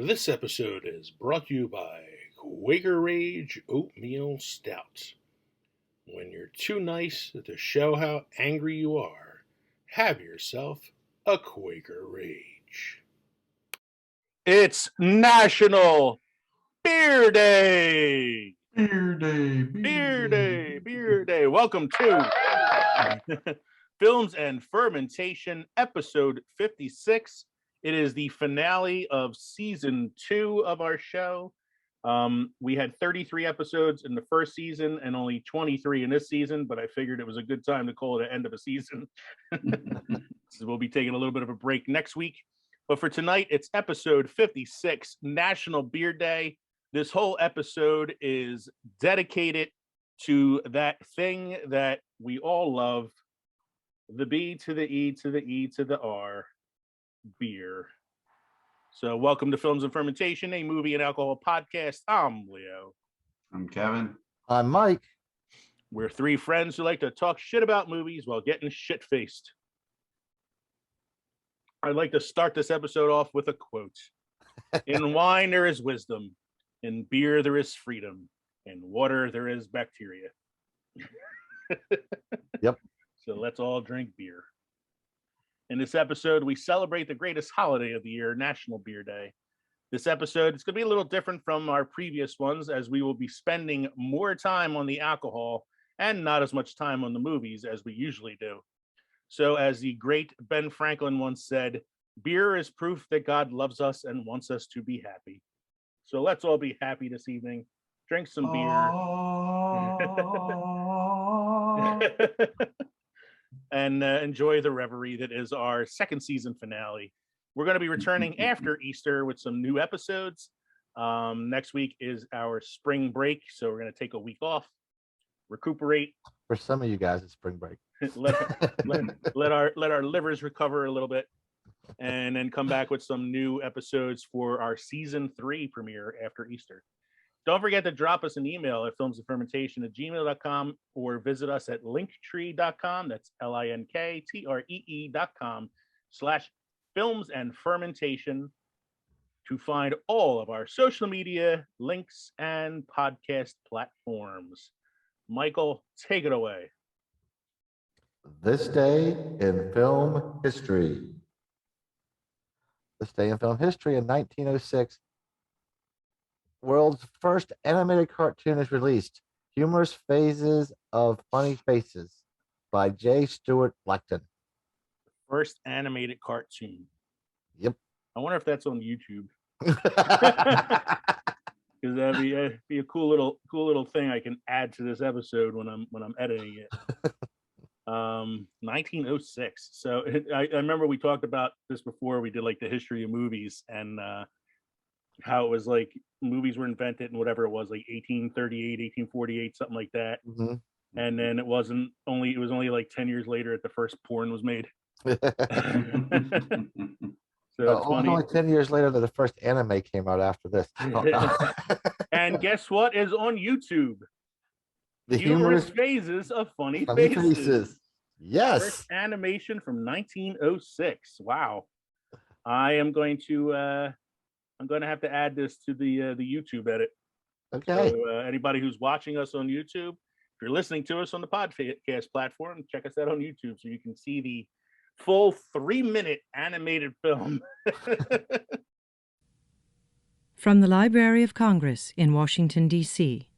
This episode is brought to you by Quaker Rage Oatmeal Stout. When you're too nice to show how angry you are, have yourself a Quaker Rage. It's National Beer Day! Beer Day! Beer Day! Beer Day! Welcome to Films and Fermentation, episode 56. It is the finale of season 2 of our show. We had 33 episodes in the first season and only 23 in this season, but I figured it was a good time to call it the end of a season. So we'll be taking a little bit of a break next week. But for tonight, it's episode 56, National Beer Day. This whole episode is dedicated to that thing that we all love, the B to the E to the E to the R, beer. So welcome to Films and Fermentation, a movie and alcohol podcast. I'm Leo. I'm Kevin. I'm Mike. We're three friends who like to talk shit about movies while getting shit-faced. I'd like to start this episode off with a quote. In wine there is wisdom, in beer there is freedom, in water there is bacteria. Yep. So let's all drink beer. In this episode, we celebrate the greatest holiday of the year, National Beer Day. This episode is going to be a little different from our previous ones, as we will be spending more time on the alcohol and not as much time on the movies as we usually do. So as the great Ben Franklin once said, beer is proof that God loves us and wants us to be happy. So let's all be happy this evening. Drink some beer. And enjoy the reverie that is our second season finale. We're going to be returning after Easter with some new episodes. Next week is our spring break, so we're going to take a week off, recuperate. For some of you guys, it's spring break. let our livers recover a little bit, and then come back with some new episodes for our season 3 premiere after Easter. Don't forget to drop us an email at filmsandfermentation@gmail.com or visit us at linktree.com. That's linkttree.com/filmsandfermentation to find all of our social media links and podcast platforms. Michael, take it away. This day in film history. This day in film history in 1906. World's first animated cartoon is released, Humorous Phases of Funny Faces by J. Stuart Blackton. First animated cartoon. Yep. I wonder if that's on YouTube. Because that'd be a cool little thing I can add to this episode when I'm editing it. 1906. So I remember we talked about this before. We did like the history of movies and how it was like movies were invented and whatever it was, like 1838, 1848, something like that. Mm-hmm. And then it was only like 10 years later that the first porn was made. So it's funny. Only 10 years later that the first anime came out after this. And guess what is on YouTube? The Humorous Phases of Funny Faces. Yes. First animation from 1906. Wow. I am going to have to add this to the YouTube edit. Okay. So anybody who's watching us on YouTube, if you're listening to us on the podcast platform, check us out on YouTube so you can see the full 3-minute animated film. From the Library of Congress in Washington, D.C.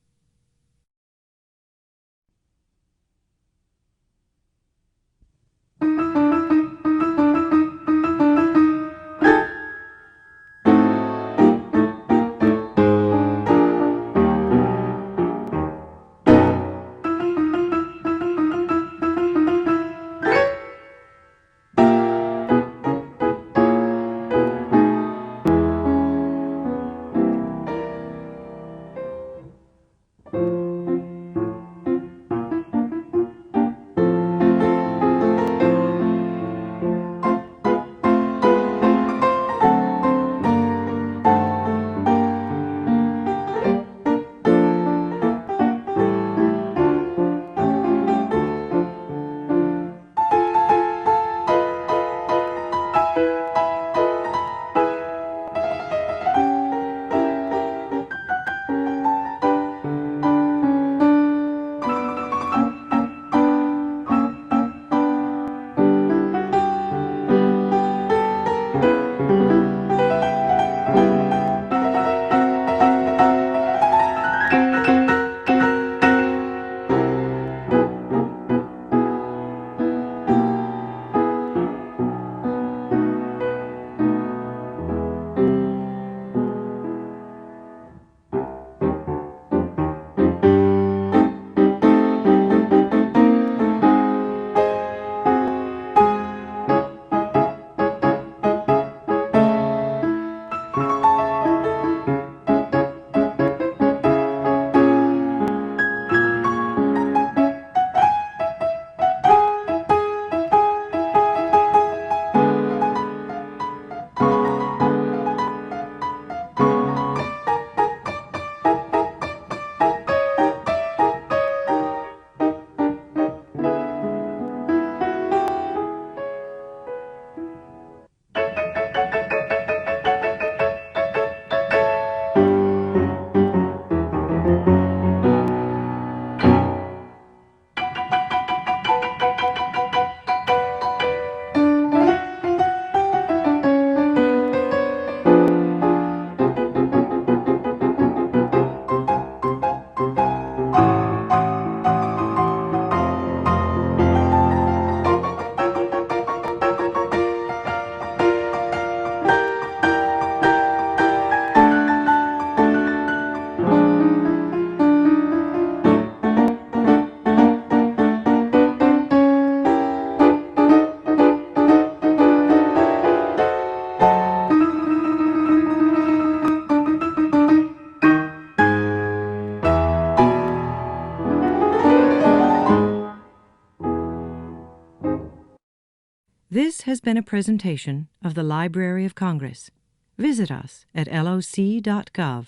This has been a presentation of the Library of Congress. Visit us at loc.gov.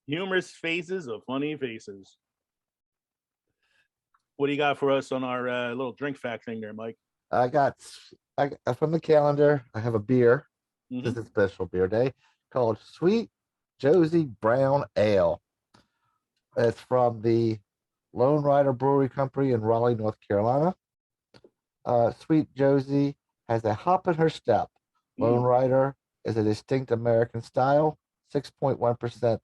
Humorous faces of funny faces. What do you got for us on our little drink fact thing there, Mike? I got from the calendar. I have a beer. Mhm. This is a special beer day called Sweet Josie Brown Ale. It's from the Lone Rider Brewery Company in Raleigh, North Carolina. Sweet Josie has a hop in her step. Lone Rider is a distinct American style, 6.1%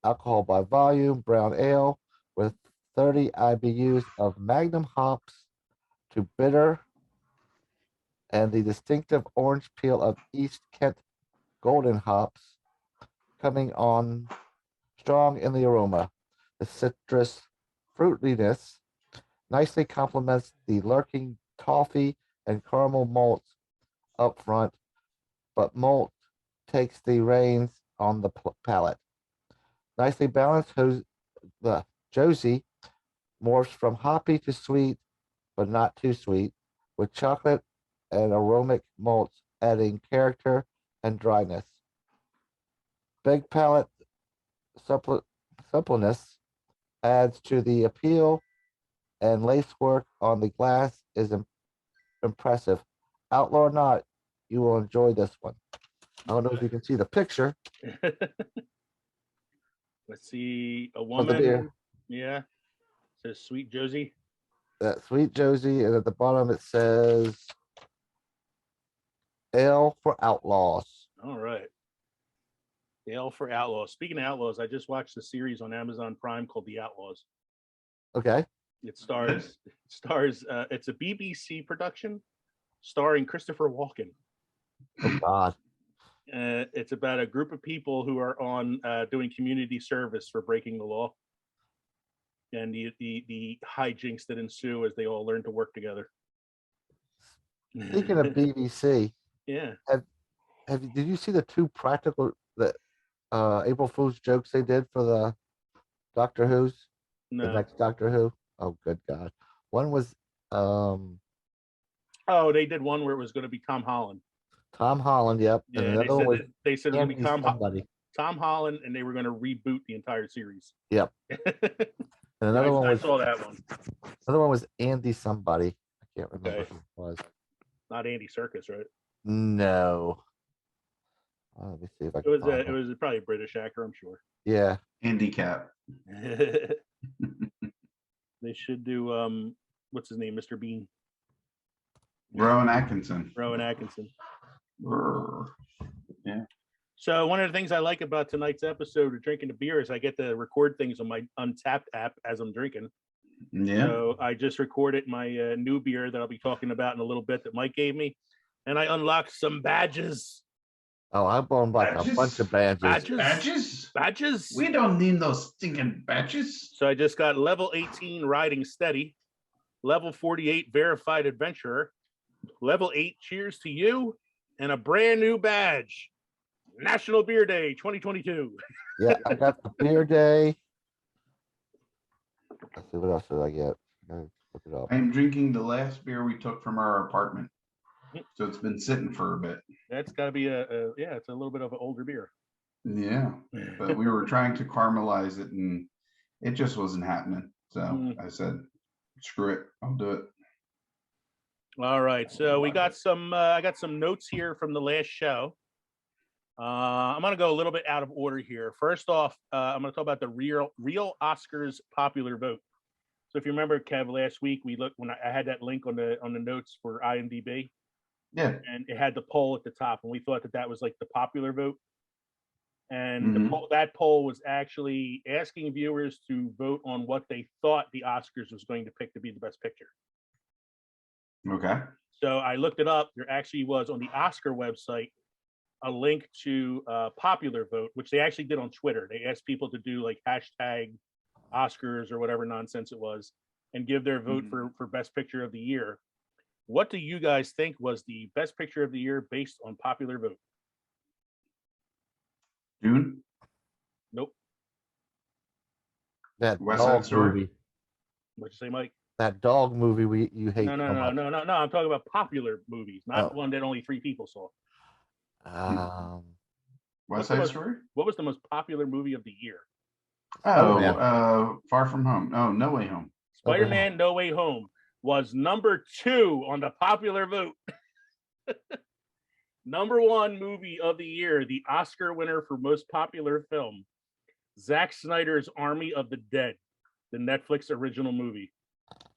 alcohol by volume, brown ale with 30 IBUs of Magnum hops to bitter and the distinctive orange peel of East Kent golden hops coming on strong in the aroma. The citrus fruitiness nicely complements the lurking toffee and caramel malts up front, but malt takes the reins on the palate. Nicely balanced, the Josie morphs from hoppy to sweet, but not too sweet, with chocolate and aromatic malts adding character and dryness. Big palate suppleness adds to the appeal, and lacework on the glass is impressive. Outlaw or not, you will enjoy this one. I don't know if you can see the picture Let's see, a of the beer. woman. Yeah, says Sweet Josie. That Sweet Josie, and at the bottom it says Ale for Outlaws. All right. Ale for Outlaws. Speaking of Outlaws, I just watched a series on Amazon Prime called The Outlaws. Okay. It stars it's a BBC production starring Christopher Walken. Oh God. It's about a group of people who are on doing community service for breaking the law, and the hijinks that ensue as they all learn to work together. Speaking of BBC, yeah, did you see the two practical April Fool's jokes they did for the Doctor Who's the no. next Doctor Who? Oh good God. One was Oh, they did one where it was going to be Tom Holland. Tom Holland, yep. Yeah, and another one was they said it was going to be somebody. Tom Holland, and they were going to reboot the entire series. Yep. And another one was I saw that one. Another one was Andy somebody. I can't remember Okay. who it was. Not Andy Serkis, right? No. Let me see if I can find It was probably a British actor, I'm sure. Yeah. Handicap. They should do what's his name, Mr. Bean. Rowan Atkinson. Rowan Atkinson. Yeah. So one of the things I like about tonight's episode of Drinking the Beer is I get to record things on my Untapped app as I'm drinking. Yeah. So I just recorded my new beer that I'll be talking about in a little bit that Mike gave me, and I unlocked some badges. Oh, I bought like a bunch of badges. Badges? We don't need those stinking badges. So I just got level 18 riding steady, level 48 verified adventurer, level 8 cheers to you, and a brand new badge. National Beer Day 2022. Yeah, I got the beer day. Let's see, what else did I get? Look it up. I'm drinking the last beer we took from our apartment. So it's been sitting for a bit. That's got to be it's a little bit of an older beer. Yeah, but we were trying to caramelize it and it just wasn't happening. So I said, screw it, I'll do it. All right, so we got some I got some notes here from the last show. I'm going to go a little bit out of order here. First off, I'm going to talk about the real Oscars popular vote. So if you remember, Kev, last week we looked when I had that link on the notes for IMDb. Yeah. And it had the poll at the top, and we thought that was like the popular vote. And that poll was actually asking viewers to vote on what they thought the Oscars was going to pick to be the best picture. Okay. So I looked it up. There actually was on the Oscar website a link to popular vote, which they actually did on Twitter. They asked people to do like hashtag Oscars or whatever nonsense it was and give their vote for best picture of the year. What do you guys think was the best picture of the year based on popular vote? Dune? Nope. That West Side Story? movie. What'd you say, Mike? that dog movie you hate No. so much. No. I'm talking about popular movies, not Oh. one that only 3 people saw. West Side Story? What was the most popular movie of the year? Oh, Far From Home. Oh, No Way Home. Spider-Man No Way Home was number 2 on the popular vote. Number 1 movie of the year, the Oscar winner for most popular film, Zack Snyder's Army of the Dead, the Netflix original movie.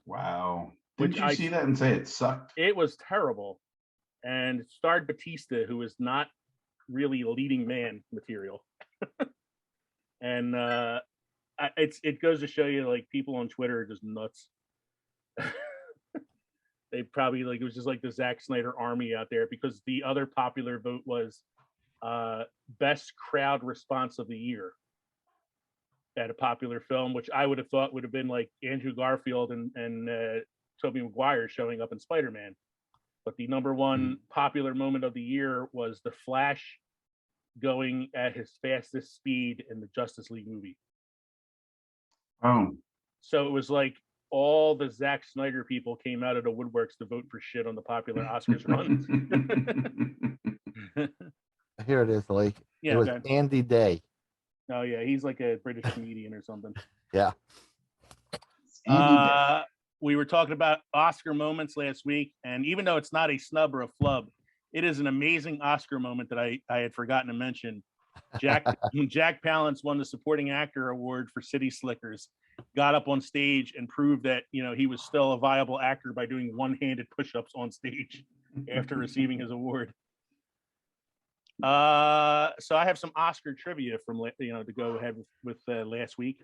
Wow. Did you see that and say it sucked? It was terrible. And it starred Batista, who is not really leading man material. And it goes to show you, like, people on Twitter are just nuts. They probably, like, it was just like the Zack Snyder army out there, because the other popular vote was best crowd response of the year at a popular film, which I would have thought would have been like Andrew Garfield and Tobey Maguire showing up in Spider-Man. But the number 1 popular moment of the year was the Flash going at his fastest speed in the Justice League movie. Oh. So it was like all the Zack Snyder people came out of the woodworks to vote for shit on the popular Oscars run. Here it is, Lee. Yeah, it was okay. Andy Day. Oh yeah, he's like a British comedian or something. Yeah. We were talking about Oscar moments last week, and even though it's not a snub or a flub, it is an amazing Oscar moment that I had forgotten to mention. Jack Palance won the supporting actor award for City Slickers, got up on stage and proved that, you know, he was still a viable actor by doing one-handed push-ups on stage after receiving his award. So I have some Oscar trivia from, you know, to go ahead with last week.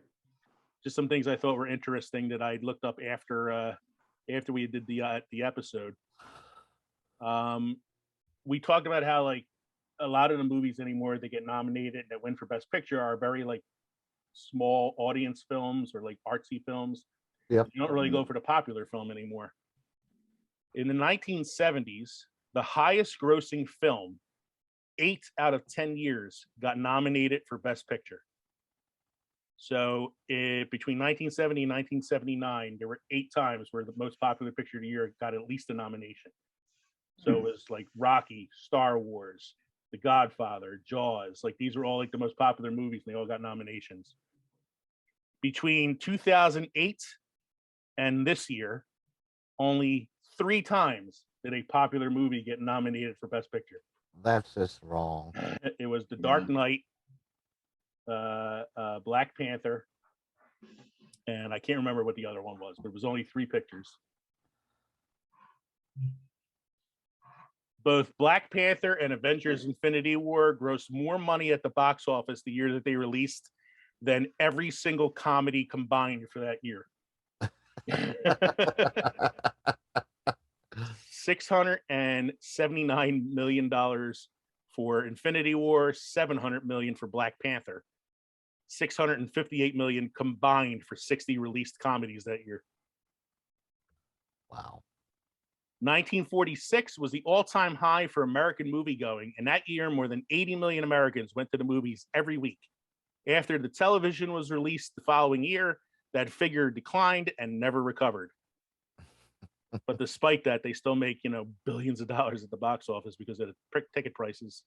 Just some things I thought were interesting that I looked up after we did the episode. We talked about how, like, a lot of the movies anymore that get nominated that win for Best Picture are very, like, small audience films or like artsy films. Yep. You don't really go for the popular film anymore. In the 1970s, the highest grossing film, 8 out of 10 years, got nominated for Best Picture. So between 1970 and 1979, there were 8 times where the most popular picture of the year got at least a nomination. So it was like Rocky, Star Wars, The Godfather, Jaws. Like, these were all like the most popular movies, and they all got nominations. Between 2008 and this year, only 3 times did a popular movie get nominated for Best Picture. That's just wrong. It was The Dark Knight, Black Panther, and I can't remember what the other one was, but it was only 3 pictures. Both Black Panther and Avengers Infinity War grossed more money at the box office the year that they released than every single comedy combined for that year. $679 million for Infinity War, $700 million for Black Panther, $658 million combined for 60 released comedies that year. Wow. 1946 was the all-time high for American moviegoing, and that year more than 80 million Americans went to the movies every week. After the television was released the following year, that figure declined and never recovered. But despite that, they still make, you know, billions of dollars at the box office because of the ticket prices.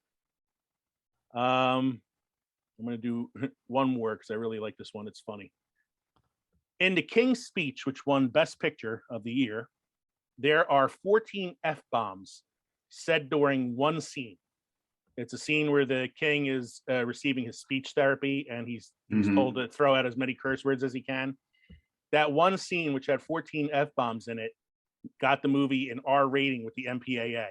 I'm going to do one more because I really like this one. It's funny. In The King's Speech, which won Best Picture of the year, there are 14 F-bombs said during one scene. It's a scene where the king is receiving his speech therapy, and he's told to throw out as many curse words as he can. That one scene, which had 14 F-bombs in it, got the movie an R rating with the MPAA.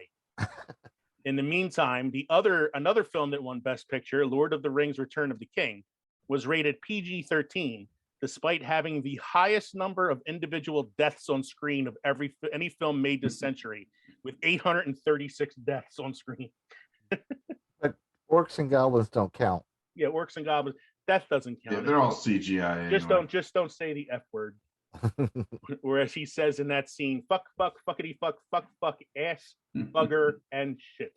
In the meantime, another film that won Best Picture, Lord of the Rings: Return of the King, was rated PG-13, despite having the highest number of individual deaths on screen of any film made this century, with 836 deaths on screen. But orcs and goblins don't count. Yeah, orcs and goblins, death doesn't count. Yeah, they're all CGI. Just don't say the F word. Or as he says in that scene, fuck, fuckity, fuck, ass, bugger, and shit.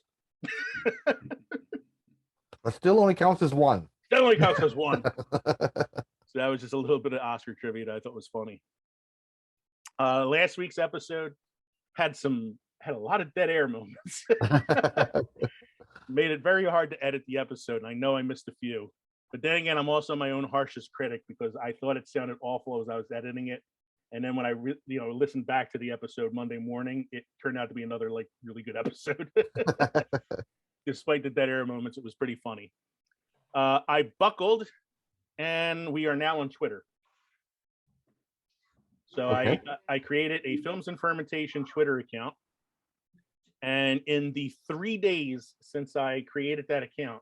But still only counts as one. Still only counts as one. So that was just a little bit of Oscar trivia that I thought was funny. Last week's episode had a lot of dead air moments. Made it very hard to edit the episode, and I know I missed a few. But then again, I'm also my own harshest critic because I thought it sounded awful as I was editing it. And then when I listened back to the episode Monday morning, it turned out to be another like really good episode. Despite the dead air moments, it was pretty funny. I buckled, and we are now on Twitter. So okay. I created a Films and Fermentation Twitter account. And in the 3 days since I created that account,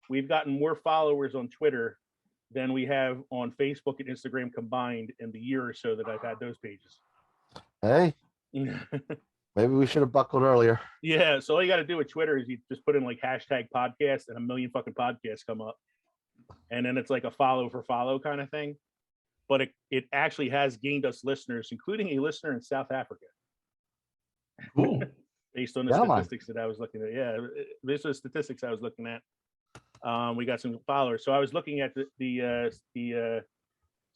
we've gotten more followers on Twitter than we have on Facebook and Instagram combined in the year or so that I've had those pages. Hey, maybe we should have buckled earlier. Yeah, so all you got to do with Twitter is you just put in like hashtag podcast and a million fucking podcasts come up. And then it's like a follow for follow kind of thing. But it actually has gained us listeners, including a listener in South Africa. Cool. Based on the statistics that I was looking at. Yeah, based on the statistics I was looking at. We got some followers. So I was looking at the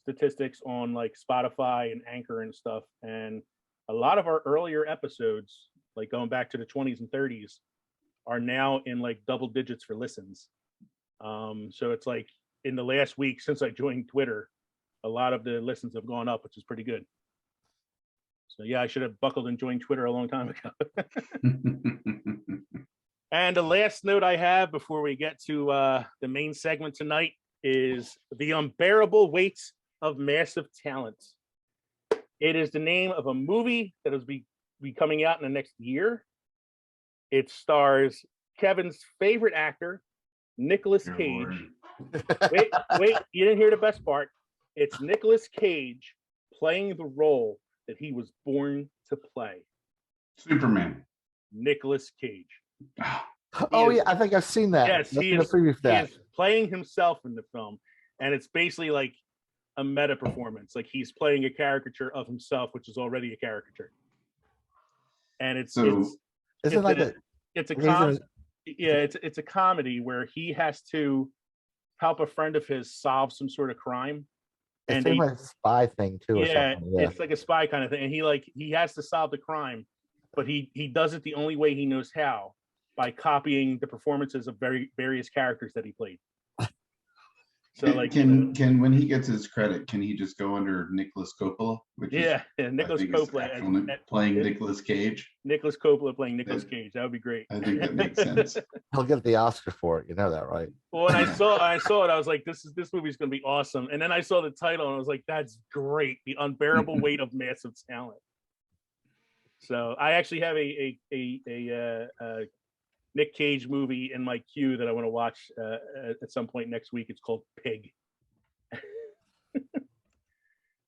statistics on like Spotify and Anchor and stuff. And a lot of our earlier episodes, like going back to the 20s and 30s, are now in like double digits for listens. So it's like in the last week since I joined Twitter, a lot of the listens have gone up, which is pretty good. So yeah, I should have buckled and joined Twitter a long time ago. And the last note I have before we get to the main segment tonight is The Unbearable Weight of Massive Talent. It is the name of a movie that will be coming out in the next year. It stars Kevin's favorite actor, Nicolas Cage. Wait, you didn't hear the best part. It's Nicolas Cage playing the role that he was born to play. Superman. Nicolas Cage. Yeah, I think I've seen that. Yes, he is playing himself in the film, and it's basically like a meta performance. Like he's playing a caricature of himself, which is already a caricature. And it's a comedy where he has to help a friend of his solve some sort of crime. And it's like a spy thing too. Yeah, it's like a spy kind of thing. And he has to solve the crime, but he does it the only way he knows how, by copying the performances of various characters that he played. So can when he gets his credit, can he just go under Nicolas Coppola? Nicolas Coppola playing Nicolas Cage. Nicolas Coppola playing Nicolas Cage. That would be great. I think that makes sense. He'll get the Oscar for it. You know that, right? Well, when I saw it, I was like, this movie's going to be awesome. And then I saw the title and I was like, that's great. The Unbearable Weight of Massive Talent. So I actually have a Nick Cage movie in my queue that I want to watch at some point next week. It's called Pig.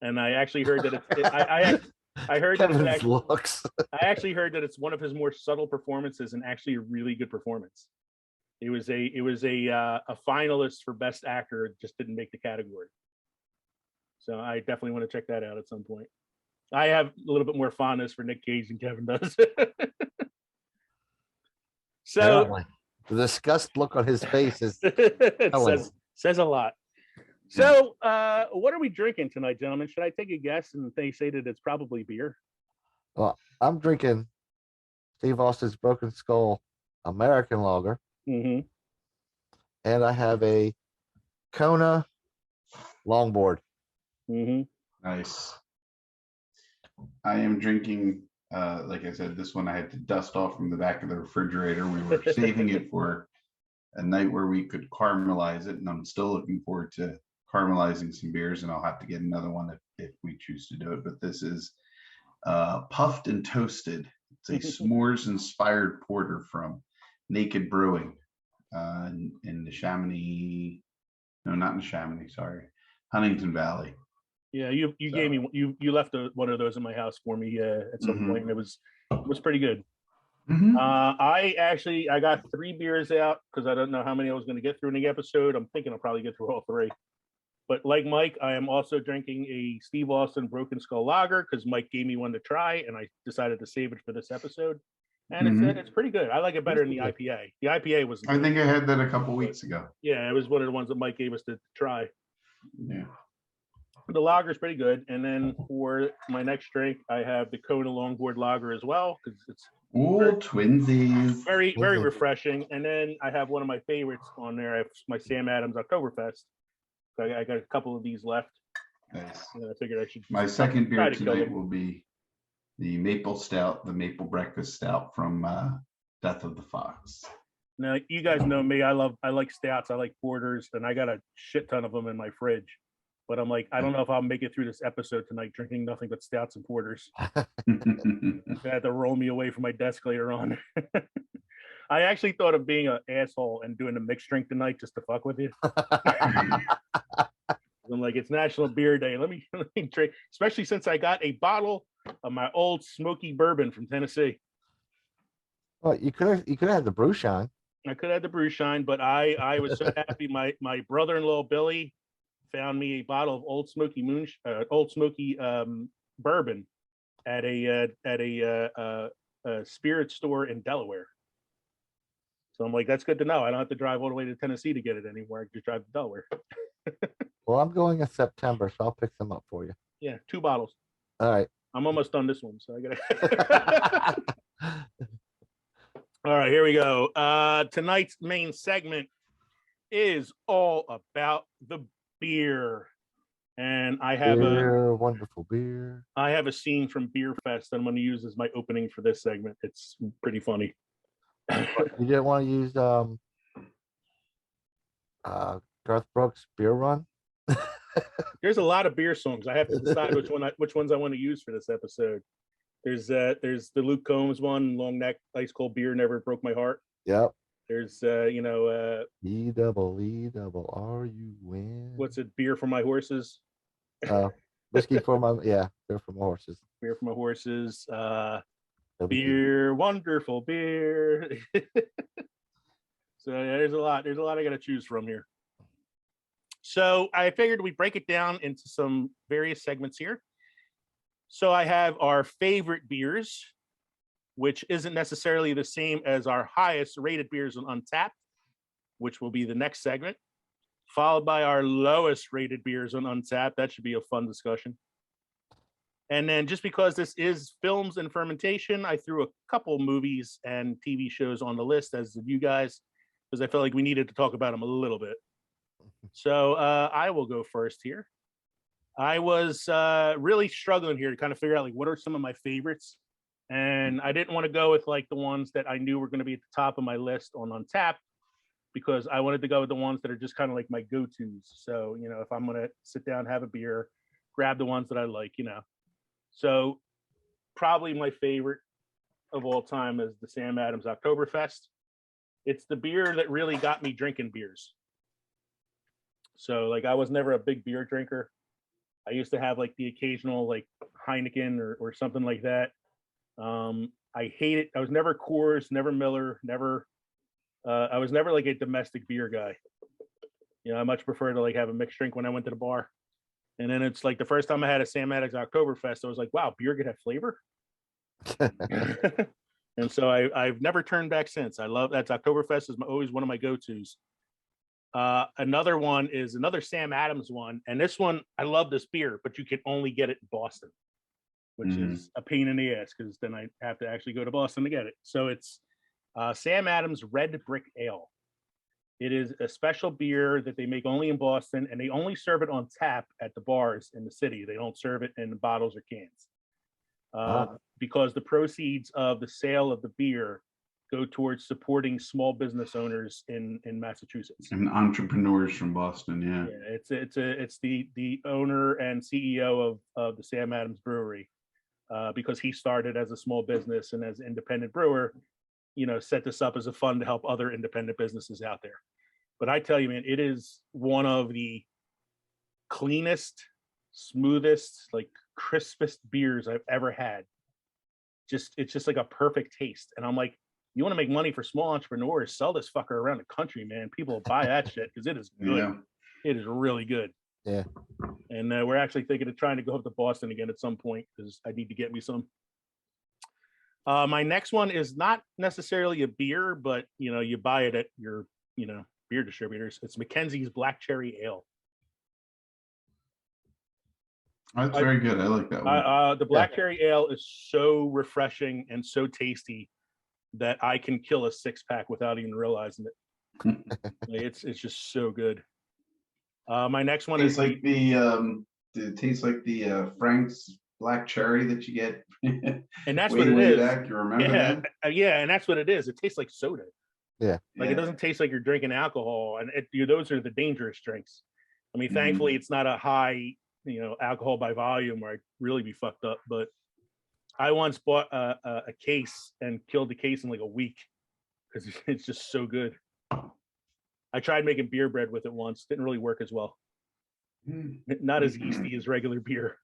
And I actually heard that I actually heard that it's one of his more subtle performances and actually a really good performance. It was a finalist for Best Actor, just didn't make the category. So I definitely want to check that out at some point. I have a little bit more fondness for Nick Cage than Kevin does. So apparently, the disgust look on his face is says a lot. So what are we drinking tonight, gentlemen? Should I take a guess and they say that it's probably beer? Well, I'm drinking Steve Austin's Broken Skull American Lager. Mm-hmm. And I have a Kona Longboard. Mm-hmm. Nice. I am drinking, like I said, this one I had to dust off from the back of the refrigerator. We were saving it for a night where we could caramelize it, and I'm still looking forward to caramelizing some beers, and I'll have to get another one if we choose to do it. But this is Puffed and Toasted. It's a s'mores-inspired porter from Naked Brewing in the Chamonix. No, not in the Chamonix, sorry. Huntington Valley. Yeah, you gave me you left one of those in my house for me at some point, and it was pretty good. Mm-hmm. I got 3 beers out because I don't know how many I was going to get through in the episode. I'm thinking I'll probably get through all 3. But like Mike, I am also drinking a Steve Austin Broken Skull Lager because Mike gave me one to try, and I decided to save it for this episode. And it's pretty good. I like it better than the IPA. The IPA was. I think I had that a couple weeks ago. Yeah, it was one of the ones that Mike gave us to try. Yeah. The lager is pretty good. And then for my next drink, I have the Kona Longboard Lager as well because it's Ooh, twinsies. very Twinsies. refreshing. And then I have one of my favorites on there. I have my Sam Adams Oktoberfest. So I got a couple of these left. Nice. And I figured I should. My second try beer to kill tonight them. will be the maple stout, the maple breakfast stout from Death of the Fox. Now you guys know me. I like stouts. I like porters, and I got a shit ton of them in my fridge. But I'm like, I don't know if I'll make it through this episode tonight drinking nothing but stouts and porters. They had to roll me away from my desk later on. I actually thought of being an asshole and doing a mixed drink tonight just to fuck with you. I'm like, it's National Beer Day. Let me drink, especially since I got a bottle of my old smoky bourbon from Tennessee. Well, you could have had the brew shine. I could have the brew shine, but I was so happy. My brother-in-law Billy found me a bottle of Old Smoky bourbon at a spirit store in Delaware. So I'm like, that's good to know. I don't have to drive all the way to Tennessee to get it anymore. I can just drive to Delaware. Well, I'm going in September, so I'll pick some up for you. Yeah, 2 bottles. All right. I'm almost done this one, so I gotta. All right, here we go. Tonight's main segment is all about the beer, and I have wonderful beer. I have a scene from Beer Fest that I'm going to use as my opening for this segment. It's pretty funny. You didn't want to use Garth Brooks' Beer Run? There's a lot of beer songs. I have to decide which ones I want to use for this episode. There's the Luke Combs one, Long Neck Ice Cold Beer Never Broke My Heart. Yep. There's E double R U win. What's it? Beer for My Horses. Whiskey for my beer for my horses. Beer for My Horses. Beer, wonderful beer. So yeah, there's a lot I got to choose from here. So I figured we break it down into some various segments here. So I have our favorite beers, which isn't necessarily the same as our highest rated beers on Untapped, which will be the next segment, followed by our lowest rated beers on Untapped. That should be a fun discussion. And then just because this is films and fermentation, I threw a couple movies and TV shows on the list, as did you guys, because I felt like we needed to talk about them a little bit. So I will go first here. I was really struggling here to kind of figure out like what are some of my favorites. And I didn't want to go with like the ones that I knew were going to be at the top of my list on Untapped, because I wanted to go with the ones that are just kind of like my go-tos. So, if I'm going to sit down, have a beer, grab the ones that I like, So probably my favorite of all time is the Sam Adams Oktoberfest. It's the beer that really got me drinking beers. So like I was never a big beer drinker. I used to have like the occasional like Heineken or something like that. I hate it. I was never Coors, never Miller, I was never like a domestic beer guy. I much prefer to like have a mixed drink when I went to the bar. And then it's like the first time I had a Sam Adams Oktoberfest, I was like, wow, beer could have flavor. And so I've never turned back since. I love that. Oktoberfest is always one of my go-tos. Another one is another Sam Adams one. And this one, I love this beer, but you can only get it in Boston, which is a pain in the ass because then I have to actually go to Boston to get it. So it's Sam Adams Red Brick Ale. It is a special beer that they make only in Boston, and they only serve it on tap at the bars in the city. They don't serve it in bottles or cans because the proceeds of the sale of the beer go towards supporting small business owners in Massachusetts and entrepreneurs from Boston. Yeah, it's the owner and CEO of the Sam Adams Brewery, because he started as a small business and as an independent brewer, set this up as a fund to help other independent businesses out there. But I tell you, man, it is one of the cleanest, smoothest, like crispest beers I've ever had. It's just like a perfect taste. And I'm like, you want to make money for small entrepreneurs, sell this fucker around the country, man. People will buy that shit because it is good. Yeah. It is really good. Yeah. And we're actually thinking of trying to go up to Boston again at some point because I need to get me some. My next one is not necessarily a beer, but you buy it at your beer distributors. It's Mackenzie's Black Cherry Ale. That's very good. I like that one. The black cherry ale is so refreshing and so tasty that I can kill a 6-pack without even realizing it. It's just so good. My next one Tastes is like it tastes like the Frank's black cherry that you get. and that's way, what it way is. back. You remember that? Yeah, and that's what it is. It tastes like soda. Yeah. Like it doesn't taste like you're drinking alcohol, and those are the dangerous drinks. I mean, thankfully, it's not a high, alcohol by volume, or I'd really be fucked up. But I once bought a case and killed the case in like a week because it's just so good. I tried making beer bread with it once. Didn't really work as well. Not as yeasty as regular beer.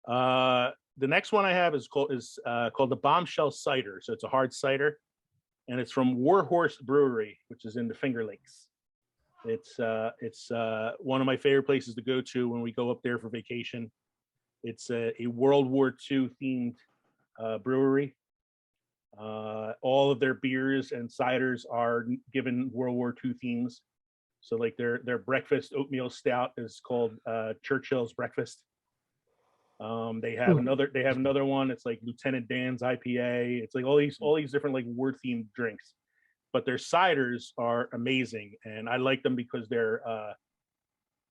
The next one I have is called the Bombshell Cider. So it's a hard cider, and it's from Warhorse Brewery, which is in the Finger Lakes. It's one of my favorite places to go to when we go up there for vacation. It's a World War II themed brewery. All of their beers and ciders are given World War II themes. So like their breakfast oatmeal stout is called Churchill's Breakfast. They have another one. It's like Lieutenant Dan's IPA. It's like all these different like war themed drinks, but their ciders are amazing, and I like them because they're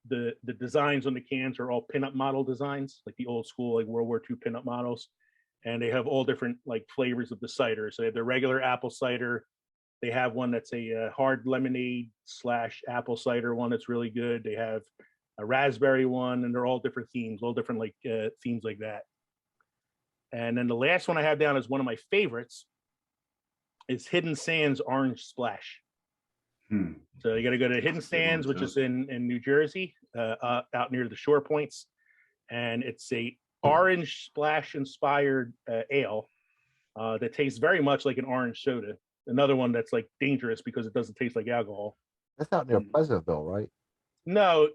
the designs on the cans are all pinup model designs, like the old school like World War II pinup models, and they have all different like flavors of the cider. So they have the regular apple cider. They have one that's a hard lemonade / apple cider one that's really good. They have a raspberry one, and they're all different themes, all different like themes like that. And then the last one I have down is one of my favorites. Is Hidden Sands Orange Splash. So you got to go to Hidden Sands, which is in New Jersey, out near the shore points, and it's a orange splash inspired ale that tastes very much like an orange soda. Another one that's like dangerous because it doesn't taste like alcohol. That's out near Pleasantville, right? No,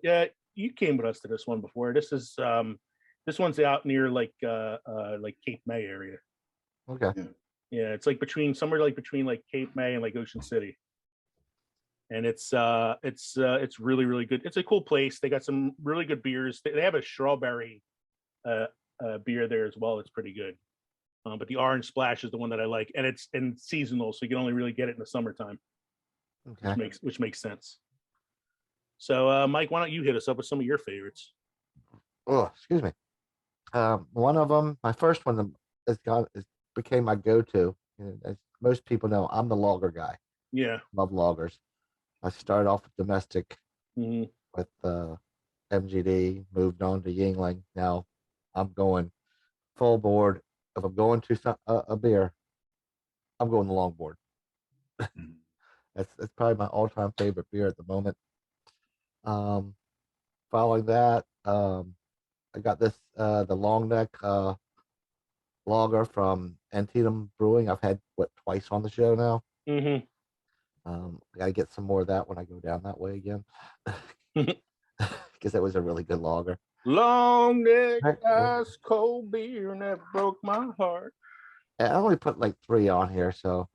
you came with us to this one before. This one's out near like Cape May area. Okay. Yeah, it's like between like Cape May and like Ocean City. And it's really, really good. It's a cool place. They got some really good beers. They have a strawberry beer there as well. It's pretty good. But the orange splash is the one that I like, and it's seasonal, so you can only really get it in the summertime. Okay. Which makes sense. So, Mike, why don't you hit us up with some of your favorites? Oh, excuse me. One of them, my first one, became my go-to. As most people know, I'm the lager guy. Yeah, love lagers. I started off with domestic with MGD, moved on to Yingling. Now I'm going full board. If I'm going to a beer, I'm going the longboard. That's probably my all-time favorite beer at the moment. Following that, I got this the long neck lager from Antietam Brewing. I've had twice on the show now. I gotta get some more of that when I go down that way again, because that was a really good lager. Long neck ice cold beer never broke my heart. I only put like 3 on here, so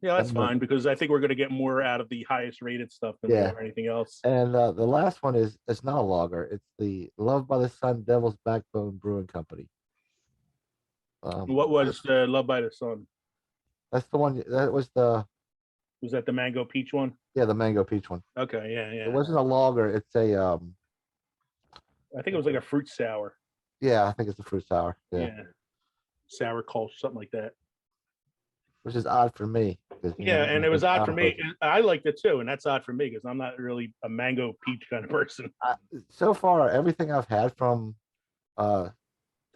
yeah, that's fine because I think we're gonna get more out of the highest rated stuff than anything else. And the last one it's not a lager. It's the Love by the Sun Devil's Backbone Brewing Company. What was Love by the Sun? That's the one. Was that the mango peach one? Yeah, the mango peach one. Okay, yeah. It wasn't a lager. It's a I think it was like a fruit sour. Yeah, I think it's a fruit sour. Yeah. Sour Kolsch, something like that. Which is odd for me. Yeah, and it was odd for me. I liked it too, and that's odd for me because I'm not really a mango peach kind of person. So far, everything I've had from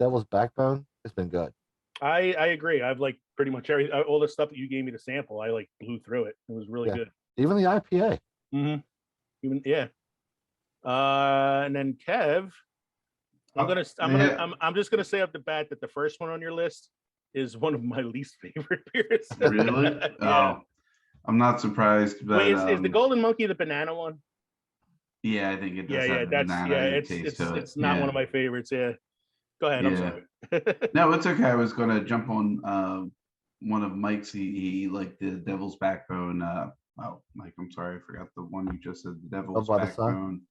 Devil's Backbone has been good. I agree. I've like pretty much all the stuff that you gave me to sample. I like blew through it. It was really good. Even the IPA. And then Kev, I'm just gonna say off the bat that the first one on your list is one of my least favorite beers. Really? Oh, I'm not surprised. But, wait, is the Golden Monkey the banana one? Yeah, I think it does. It's not one of my favorites. Yeah. Go ahead. I'm sorry. No, it's okay. I was going to jump on one of Mike's. He liked the Devil's Backbone. Mike, I'm sorry, I forgot the one you just said. The Devil's Backbone.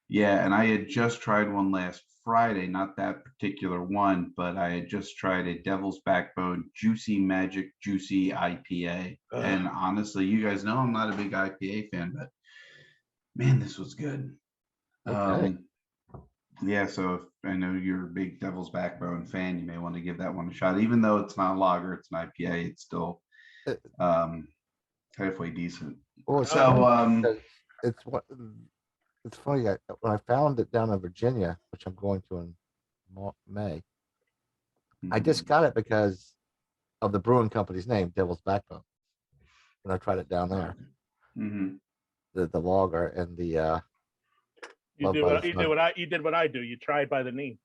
Yeah, and I had just tried one last Friday, not that particular one, but I had just tried a Devil's Backbone Juicy Magic Juicy IPA. And honestly, you guys know I'm not a big IPA fan, but man, this was good. Okay. Yeah, so if I know you're a big Devil's Backbone fan, you may want to give that one a shot. Even though it's not a lager, it's an IPA, it's still halfway decent. Well, So it's funny. When I found it down in Virginia, which I'm going to in May, I just got it because of the brewing company's name, Devil's Backbone, and I tried it down there. The lager and the you did what I do. You tried by the name.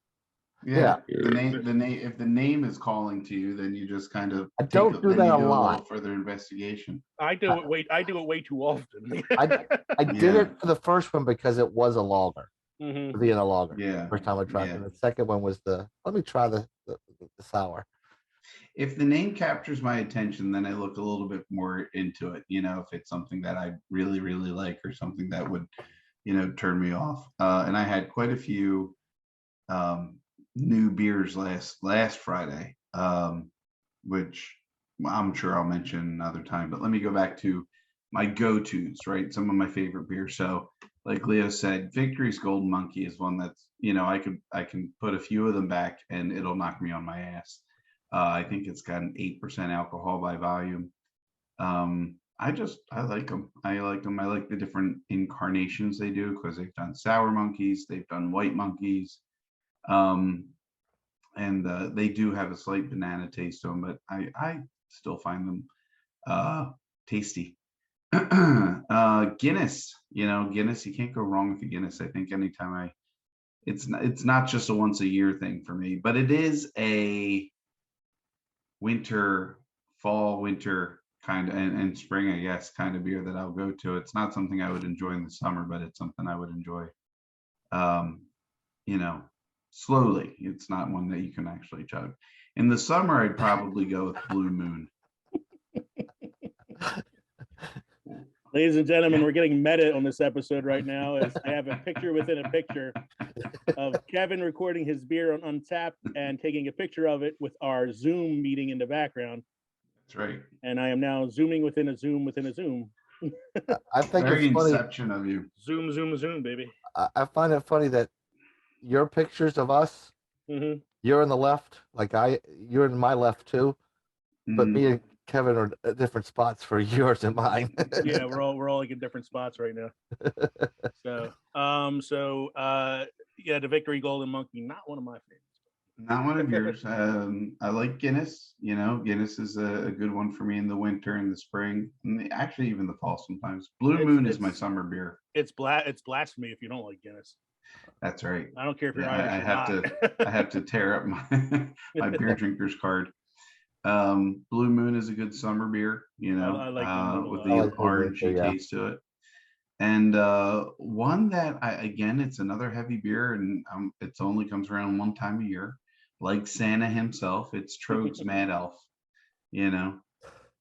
Yeah. The name. If the name is calling to you, then you just kind of I don't do that a lot. Further investigation. I do it way too often. I did it for the first one because it was a lager. Mm-hmm. Vienna lager. Yeah. First time I tried it. And the second one was let me try the sour. If the name captures my attention, then I look a little bit more into it. You know, if it's something that I really, really like or something that would, turn me off. And I had quite a few new beers last Friday, which I'm sure I'll mention another time. But let me go back to my go-tos, right? Some of my favorite beers. So, like Leo said, Victory's Golden Monkey is one that's, I can put a few of them back and it'll knock me on my ass. I think it's got an 8% alcohol by volume. I like them. I like them. I like the different incarnations they do because they've done sour monkeys, they've done white monkeys. And they do have a slight banana taste to them, but I still find them tasty. Guinness, Guinness, you can't go wrong with the Guinness. I think anytime it's not just a once a year thing for me, but it is a fall winter kind of and spring, I guess, kind of beer that I'll go to. It's not something I would enjoy in the summer, but it's something I would enjoy slowly. It's not one that you can actually chug. In the summer, I'd probably go with Blue Moon. Ladies and gentlemen, we're getting meta on this episode right now as I have a picture within a picture of Kevin recording his beer on Untappd and taking a picture of it with our Zoom meeting in the background. That's right. And I am now zooming within a Zoom within a Zoom. I think very it's funny. Inception of you. Zoom, baby. I find it funny that your pictures of us, you're in the left, you're in my left too, but me and Kevin are at different spots for yours and mine. Yeah, we're all like in different spots right now. So, yeah, the Victory Golden Monkey, not one of my favorites. Not one of yours. I like Guinness. Guinness is a good one for me in the winter and the spring, and actually even the fall sometimes. Blue Moon is my summer beer. It's blasphemy if you don't like Guinness. That's right. I don't care if you're Irish or not. I have to tear up my beer drinker's card. Blue Moon is a good summer beer, I like with the orangey taste to it. And one that it's another heavy beer, and it only comes around one time a year. Like Santa himself, it's Trogue's Mad Elf.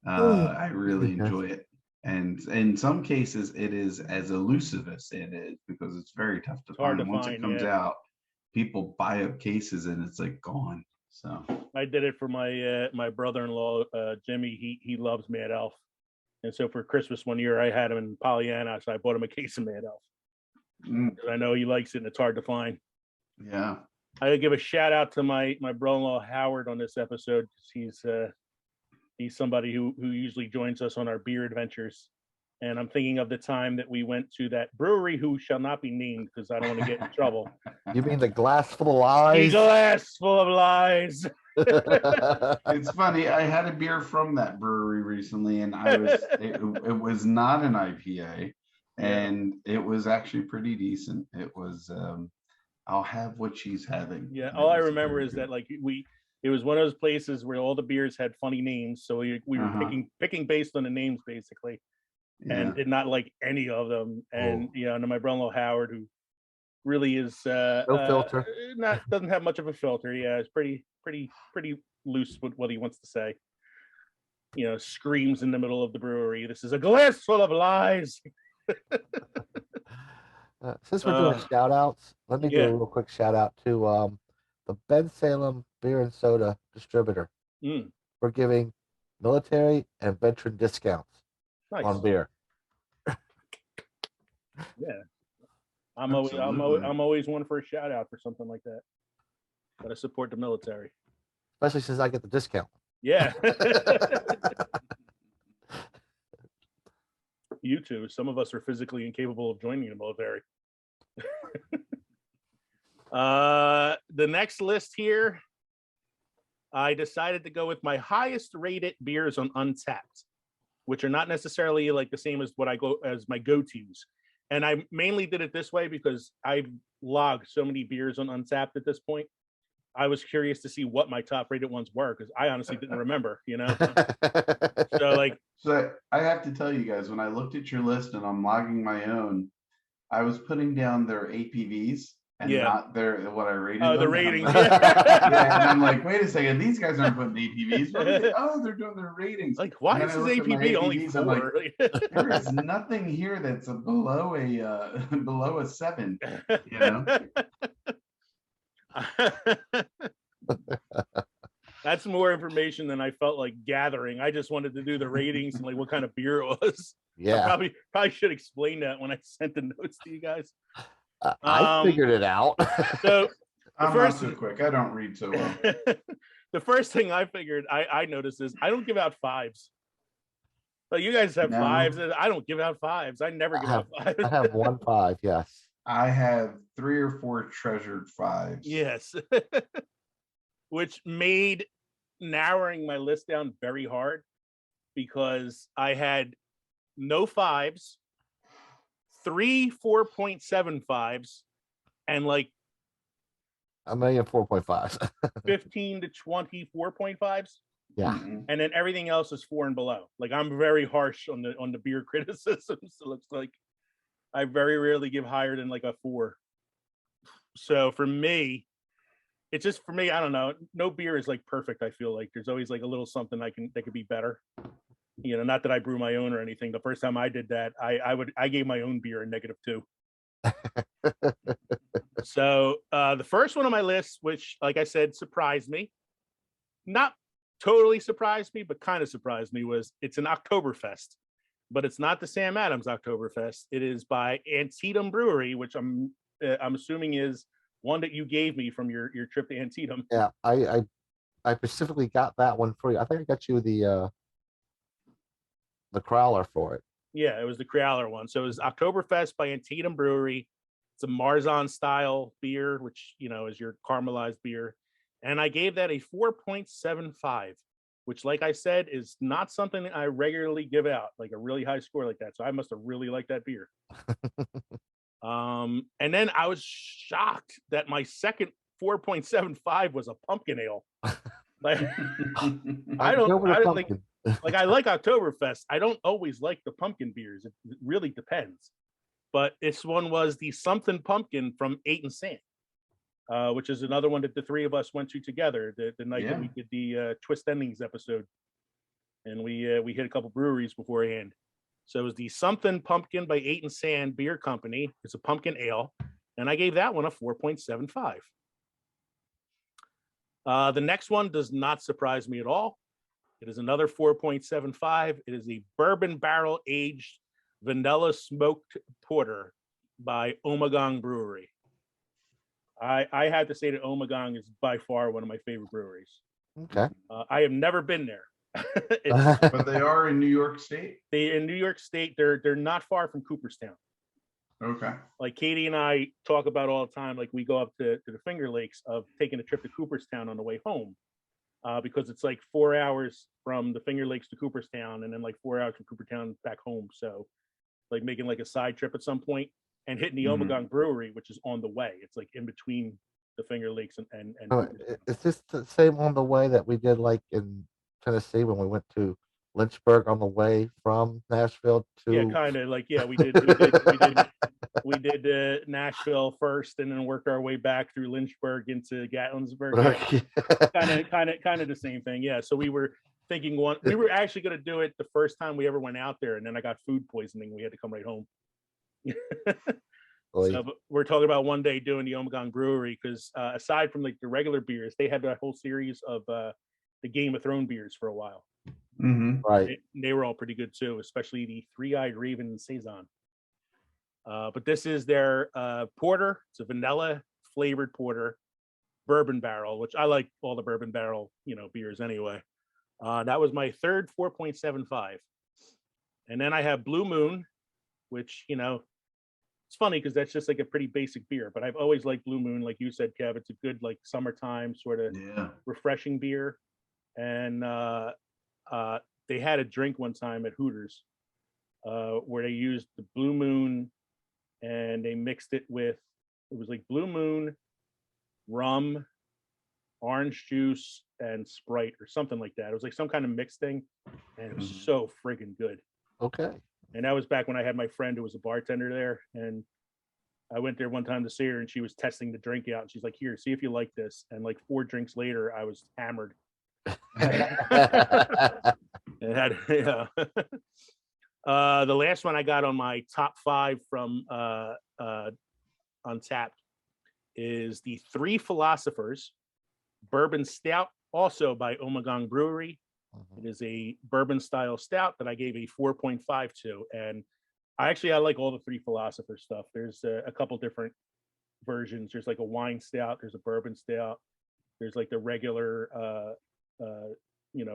I really enjoy it. And in some cases, it is as elusive as it is because it's very tough to find. Once it comes out, people buy up cases and it's like gone. So I did it for my brother-in-law, Jimmy. He loves Mad Elf. And so for Christmas one year, I had him in Pollyanna, so I bought him a case of Mad Elf. I know he likes it, and it's hard to find. Yeah. I give a shout out to my brother-in-law Howard on this episode. He's somebody who usually joins us on our beer adventures. And I'm thinking of the time that we went to that brewery who shall not be named because I don't want to get in trouble. You mean the Glass Full of Lies? The Glass Full of Lies. It's funny. I had a beer from that brewery recently, and it was not an IPA, and it was actually pretty decent. It was I'll have what she's having. Yeah, all I remember is that it was one of those places where all the beers had funny names, so we were picking based on the names basically, and did not like any of them. And and my brother-in-law Howard, who really is no filter, doesn't have much of a filter. Yeah, it's pretty loose with what he wants to say. Screams in the middle of the brewery, "This is a glass full of lies." Since we're doing shout outs, let me do Yeah. a real quick shout out to the Ben Salem Beer and Soda distributor Mm, for giving military and veteran discounts nice. on beer. Yeah. Absolutely. I'm always one for a shout out for something like that. Gotta support the military. Especially since I get the discount. Yeah. You too. Some of us are physically incapable of joining the military. The next list here, I decided to go with my highest rated beers on Untapped, which are not necessarily like the same as what I go as my go-tos. And I mainly did it this way because I've logged so many beers on Untapped at this point. I was curious to see what my top rated ones were because I honestly didn't remember, you know? So like, So I have to tell you guys, when I looked at your list and I'm logging my own, I was putting down their APVs and Yeah. not what I rated. oh, the them. And I'm ratings. like, yeah, and I'm like, wait a second, these guys aren't putting APVs. What are they? Oh, they're doing their ratings. Like, why And is then I his looked at my APV only APVs, I'm like, 4? there is nothing here that's below a 7. You know. That's more information than I felt like gathering. I just wanted to do the ratings and like what kind of beer it was. Yeah. I probably should explain that when I sent the notes to you guys. I figured it out. So I'm not so quick. I don't read so well. the first thing I figured I noticed is I don't give out 5s. But you guys have No. 5s. I don't give out 5s. I never give out 5s. I have 1 5, yes. I have 3 or 4 treasured 5s. Yes. Which made narrowing my list down very hard because I had no 5s, 3 4.75s, and like a million 4.5s. 15 to 20 4.5s. Yeah. Mm-hmm. And then everything else is 4 and below. Like I'm very harsh on the beer criticism. So it looks like I very rarely give higher than like a 4. So for me, it's just for me, I don't know. No beer is like perfect. I feel like there's always like a little something that could be better. You know, not that I brew my own or anything. The first time I did that, I gave my own beer a -2. So the first one on my list, which like I said, surprised me, not totally surprised me, but kind of surprised me, was it's an Oktoberfest, but it's not the Sam Adams Oktoberfest. It is by Antietam Brewery, which I'm assuming is one that you gave me from your trip to Antietam. Yeah, I specifically got that one for you. I think I got you the crowler for it. Yeah, it was the Crowler one. So it was Oktoberfest by Antietam Brewery. It's a Marzahn style beer, which you know is your caramelized beer. And I gave that a 4.75, which, like I said, is not something that I regularly give out, like a really high score like that. So I must have really liked that beer. And then I was shocked that my second 4.75 was a pumpkin ale. Like I like Oktoberfest. I don't always like the pumpkin beers. It really depends. But this one was the Something Pumpkin from 8 and Sand, which is another one that the three of us went to together the night that we did the Twist Endings episode. And we hit a couple breweries beforehand. So it was the Something Pumpkin by 8 and Sand Beer Company. It's a pumpkin ale. And I gave that one a 4.75. The next one does not surprise me at all. It is another 4.75. It is a bourbon barrel aged vanilla smoked porter by Ommegang Brewery. I have to say that Ommegang is by far one of my favorite breweries. Okay. I have never been there. But they are in New York State. In New York State, they're not far from Cooperstown. Okay. Like Katie and I talk about all the time, like we go up to the Finger Lakes of taking a trip to Cooperstown on the way home, because it's like 4 hours from the Finger Lakes to Cooperstown and then like 4 hours from Cooperstown back home. So like making like a side trip at some point and hitting the Ommegang Brewery, which is on the way. It's like in between the Finger Lakes and is this the same on the way that we did like in Tennessee when we went to Lynchburg on the way from Nashville to? Yeah, kind of like we did Nashville first and then worked our way back through Lynchburg into Gatlinburg. Kind of the same thing. Yeah. So we were thinking we were actually going to do it the first time we ever went out there, and then I got food poisoning. We had to come right home. So but we're talking about one day doing the Omegang Brewery because aside from like the regular beers, they had a whole series of the Game of Thrones beers for a while. Right. They were all pretty good too, especially the Three-Eyed Raven and Saison. But this is their porter. It's a vanilla flavored porter, bourbon barrel, which I like all the bourbon barrel, beers anyway. That was my third 4.75. And then I have Blue Moon, which, it's funny because that's just like a pretty basic beer, but I've always liked Blue Moon. Like you said, Kev, it's a good like summertime sort of refreshing beer. And they had a drink one time at Hooters where they used the Blue Moon and they mixed it with, it was like Blue Moon, rum, orange juice, and Sprite or something like that. It was like some kind of mixed thing, and it was so friggin' good. Okay. And that was back when I had my friend who was a bartender there, and I went there one time to see her, and she was testing the drink out, and she's like, "Here, see if you like this." And like 4 drinks later, I was hammered. It had, the last one I got on my top 5 from Untapped is the Three Philosophers Bourbon Stout, also by Omegang Brewery. It is a bourbon style stout that I gave a 4.5 to, and I like all the Three Philosophers stuff. There's a couple different versions. There's like a wine stout. There's a bourbon stout. There's like the regular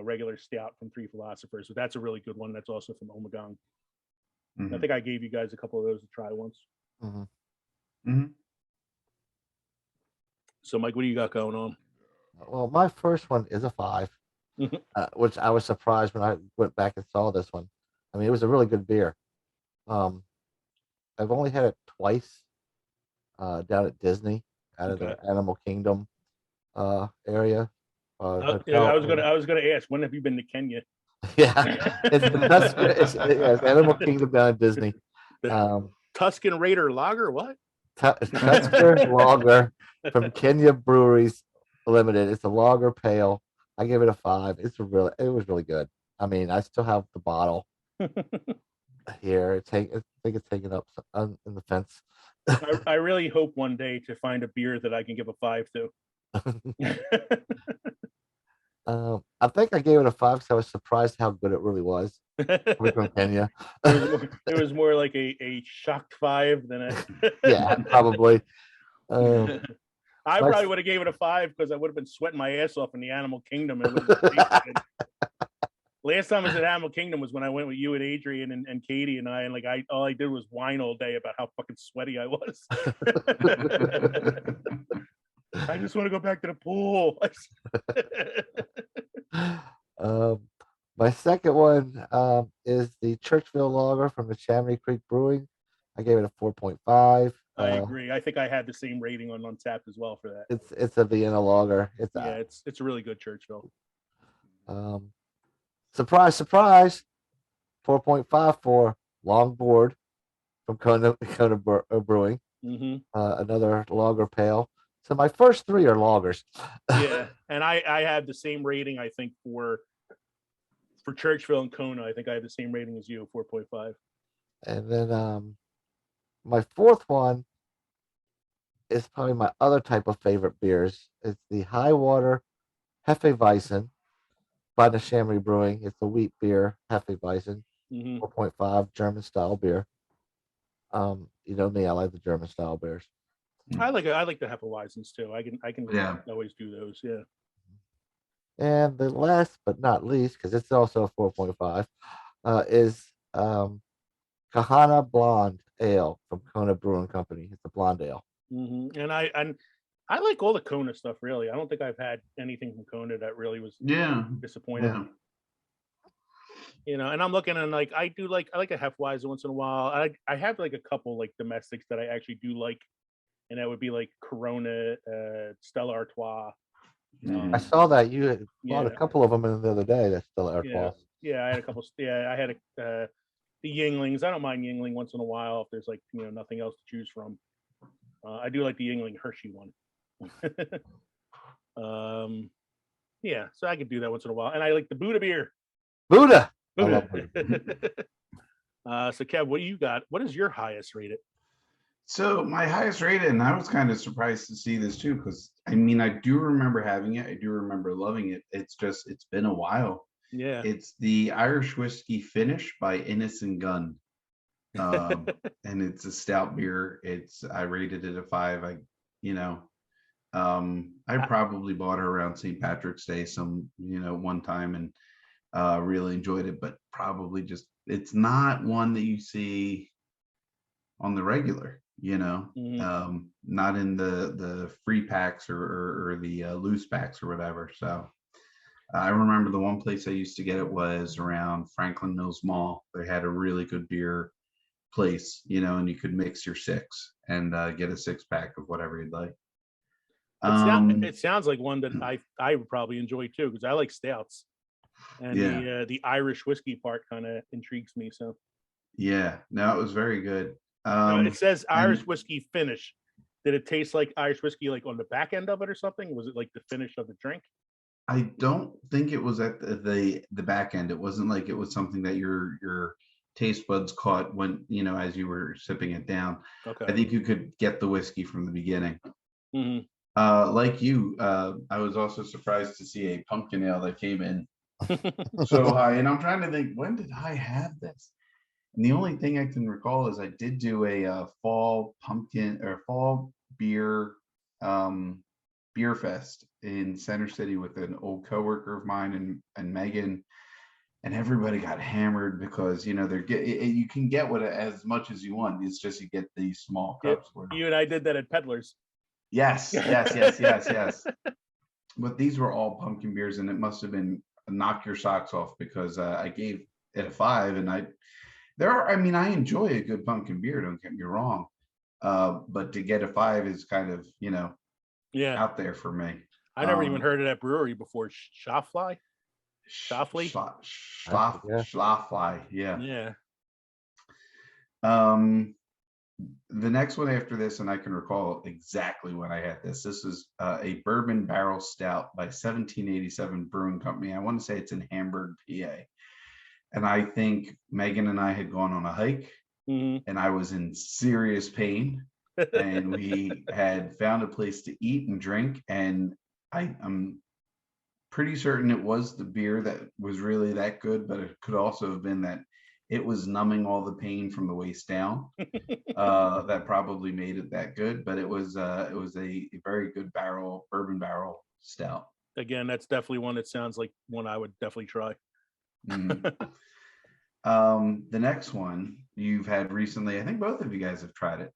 regular stout from Three Philosophers. So that's a really good one. That's also from Omegang. I think I gave you guys a couple of those to try once. So, Mike, what do you got going on? Well, my first one is a 5, which I was surprised when I went back and saw this one. I mean, it was a really good beer. I've only had it twice down at Disney, out of the Animal Kingdom area. I was gonna ask, when have you been to Kenya? Yeah, it's Animal Kingdom down at Disney. Tuscan Raider Lager, what? Tuscan Lager from Kenya Breweries Limited. It's a lager pale. I give it a 5. It was really good. I mean, I still have the bottle here. I think it's hanging up in the fence. I really hope one day to find a beer that I can give a 5 to. I think I gave it a 5 because I was surprised how good it really was. From Kenya. It was more like a shocked 5 than a yeah, probably. I probably would have gave it a 5 because I would have been sweating my ass off in the Animal Kingdom. Last time I was at Animal Kingdom was when I went with you and Adrian and Katie and I, and like all I did was whine all day about how fucking sweaty I was. I just want to go back to the pool. My second one is the Churchville Lager from the Chamonix Creek Brewing. I gave it a 4.5. I agree. I think I had the same rating on Untapped as well for that. It's a Vienna lager. It's a really good Churchville. Surprise, surprise. 4.5 for Longboard from Kona Brewing. Another lager pale. So my first 3 are lagers. Yeah, and I had the same rating. I think for Churchville and Kona, I think I have the same rating as you, 4.5. And then my fourth one is probably my other type of favorite beers. It's the High Water Hefeweizen by the Chamonix Brewing. It's a wheat beer, Hefeweizen, 4.5 German style beer. You know me, I like the German style beers. I like the Hefeweizens too. I can always do those. Yeah. And the last but not least, because it's also a 4.5, is Kahana Blonde Ale from Kona Brewing Company. It's a blonde ale. And I like all the Kona stuff, really. I don't think I've had anything from Kona that really was disappointing. And I'm looking and like I like a Hefeweizen once in a while. I have like a couple like domestics that I actually do like, and that would be like Corona, Stella Artois. I saw that you bought a couple of them in the other day. That's Stella Artois. Yeah, I had a couple. Yeah, I had the Yinglings. I don't mind Yingling once in a while if there's like nothing else to choose from. I do like the Yingling Hershey one. Yeah, so I could do that once in a while, and I like the Buddha beer. Buddha. So Kev, what do you got? What is your highest rated? So my highest rated, and I was kind of surprised to see this too, because I mean, I do remember having it. I do remember loving it. It's been a while. Yeah. It's the Irish Whiskey Finish by Innocent Gun. And it's a stout beer. I rated it a 5. You know, I probably bought it around St. Patrick's Day one time and really enjoyed it, but probably just it's not one that you see on the regular, not in the free packs or the loose packs or whatever. So I remember the one place I used to get it was around Franklin Mills Mall. They had a really good beer place, and you could mix your 6 and get a 6-pack of whatever you'd like. It sounds like one that I would probably enjoy too, because I like stouts, and the Irish whiskey part kind of intrigues me. So yeah, no, it was very good. It says Irish whiskey finish. Did it taste like Irish whiskey, like on the back end of it or something? Was it like the finish of the drink? I don't think it was at the back end. It wasn't like it was something that your taste buds caught when as you were sipping it down. Okay. I think you could get the whiskey from the beginning. Mm-hmm. Like you, I was also surprised to see a pumpkin ale that came in so high. And I'm trying to think, when did I have this? And the only thing I can recall is I did do a fall pumpkin or fall beer beer fest in Center City with an old coworker of mine and Megan, and everybody got hammered because you can get as much as you want. It's just you get these small cups. You and I did that at Peddlers. Yes. But these were all pumpkin beers, and it must have been knock your socks off because I gave it a 5, and I enjoy a good pumpkin beer. Don't get me wrong, but to get a 5 is kind of out there for me. I never even heard of that brewery before. Schlafly. Yeah. The next one after this, and I can recall exactly when I had this. This is a bourbon barrel stout by 1787 Brewing Company. I want to say it's in Hamburg, PA. And I think Megan and I had gone on a hike, and I was in serious pain. And we had found a place to eat and drink. And I'm pretty certain it was the beer that was really that good, but it could also have been that it was numbing all the pain from the waist down. That probably made it that good, but it was a very good bourbon barrel stout. Again, that's definitely one that sounds like one I would definitely try. The next one you've had recently, I think both of you guys have tried it.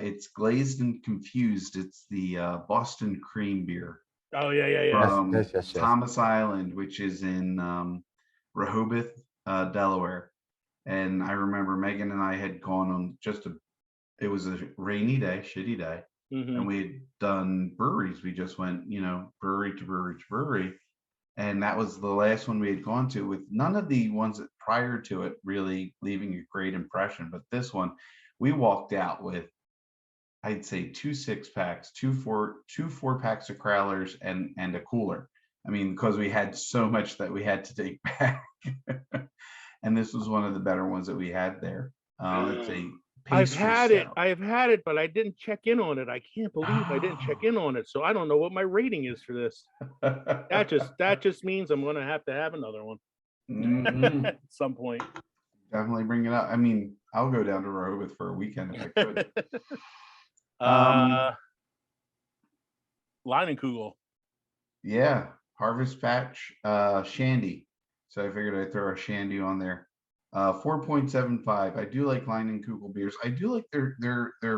It's Glazed and Confused. It's the Boston cream beer. Oh yeah. From yes. Thomas Island, which is in Rehoboth, Delaware. And I remember Megan and I had gone on it was a rainy day, shitty day. And we had done breweries. We just went, brewery to brewery to brewery. And that was the last one we had gone to, with none of the ones that prior to it really leaving a great impression. But this one, we walked out with, I'd say 2 6-packs, 2 4-packs of Crowlers and a cooler. I mean, because we had so much that we had to take back. And this was one of the better ones that we had there. It's a I've had it, but I didn't check in on it. I can't believe I didn't check in on it. So I don't know what my rating is for this. That just means I'm going to have another one at some point. Definitely bring it up. I mean, I'll go down to Rehoboth for a weekend if I could. Leinenkugel. Yeah, Harvest Patch Shandy. So I figured I'd throw a Shandy on there. 4.75. I do like Leinenkugel beers. I do like their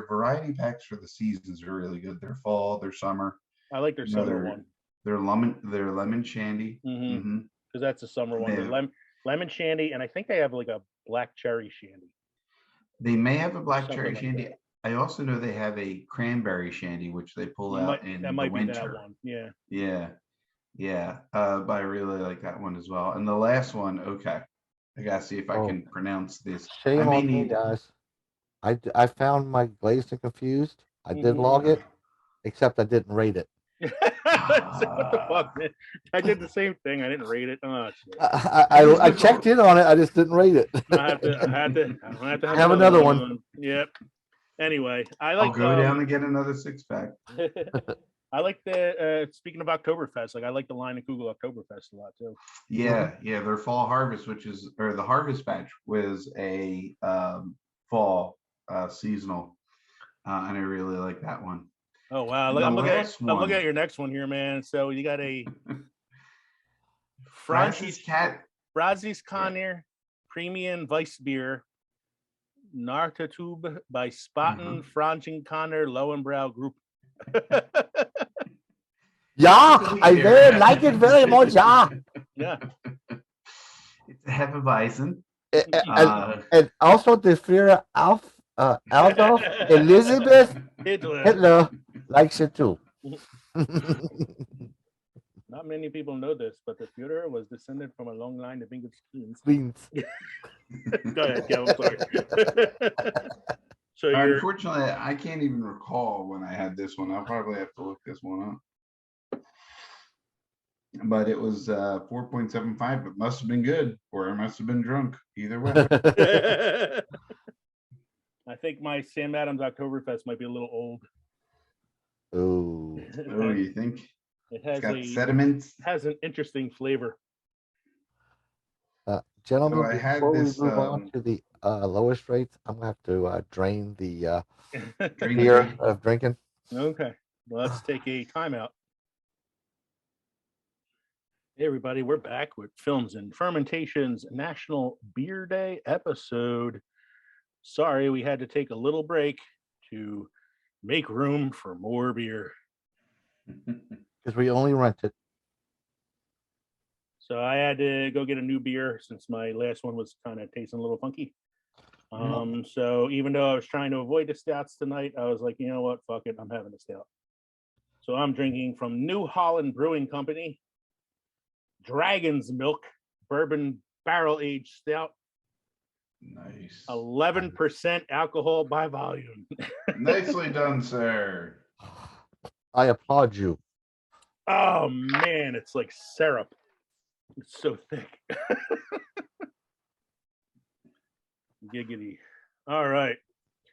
variety packs for the seasons are really good. Their fall, their summer. I like their summer one. Their lemon shandy. Because that's a summer one. Lemon shandy, and I think they have like a black cherry shandy. They may have a black cherry shandy. I also know they have a cranberry shandy, which they pull out in the winter. That one. Yeah. But I really like that one as well. And the last one, okay. I gotta see if I can pronounce this. Shame on me, guys. I found my Glazed and Confused. I did log it, except I didn't rate it. What the fuck, man? I did the same thing. I didn't rate it. Oh, shit. I checked in on it. I just didn't rate it. I have to have another one. Yep. Anyway, I I'll like go down and get another 6-pack. I like the speaking of Oktoberfest, like I like the line of Google Oktoberfest a lot too. Yeah, their fall harvest, or the harvest batch was a fall seasonal, and I really like that one. Oh wow! The I'm looking last at your next one here, man. So you got a Francis Cat. Brazis Conner Premium Weiss Beer Nartatube by Spaten Franchen Conner Lowenbrow Group. Yeah, I very like it very much. Yeah. Yeah. It's a Hefeweizen. And also the Führer Adolf Elizabeth Hitler likes it too. Not many people know this, but the Führer was descended from a long line of English kings. Go ahead, Kel. I'm sorry. So unfortunately, I can't even recall when I had this one. I'll probably have to look this one up. But it was 4.75. It must have been good, or I must have been drunk. Either way. I think my Sam Adams Oktoberfest might be a little old. Oh, you think? It's got sediments. Has an interesting flavor. Gentlemen, So before we move on to the lowest rates, I'm gonna have to drain the beer of drinking. Okay, well, let's take a timeout. Hey everybody, we're back with Films and Fermentation's National Beer Day episode. Sorry, we had to take a little break to make room for more beer. Because we only rented. So I had to go get a new beer since my last one was kind of tasting a little funky. So even though I was trying to avoid the stouts tonight, I was like, you know what, fuck it, I'm having a stout. So I'm drinking from New Holland Brewing Company, Dragon's Milk Bourbon Barrel Aged Stout. Nice. 11% alcohol by volume. Nicely done, sir. I applaud you. Oh man, it's like syrup. It's so thick. Giggity. All right.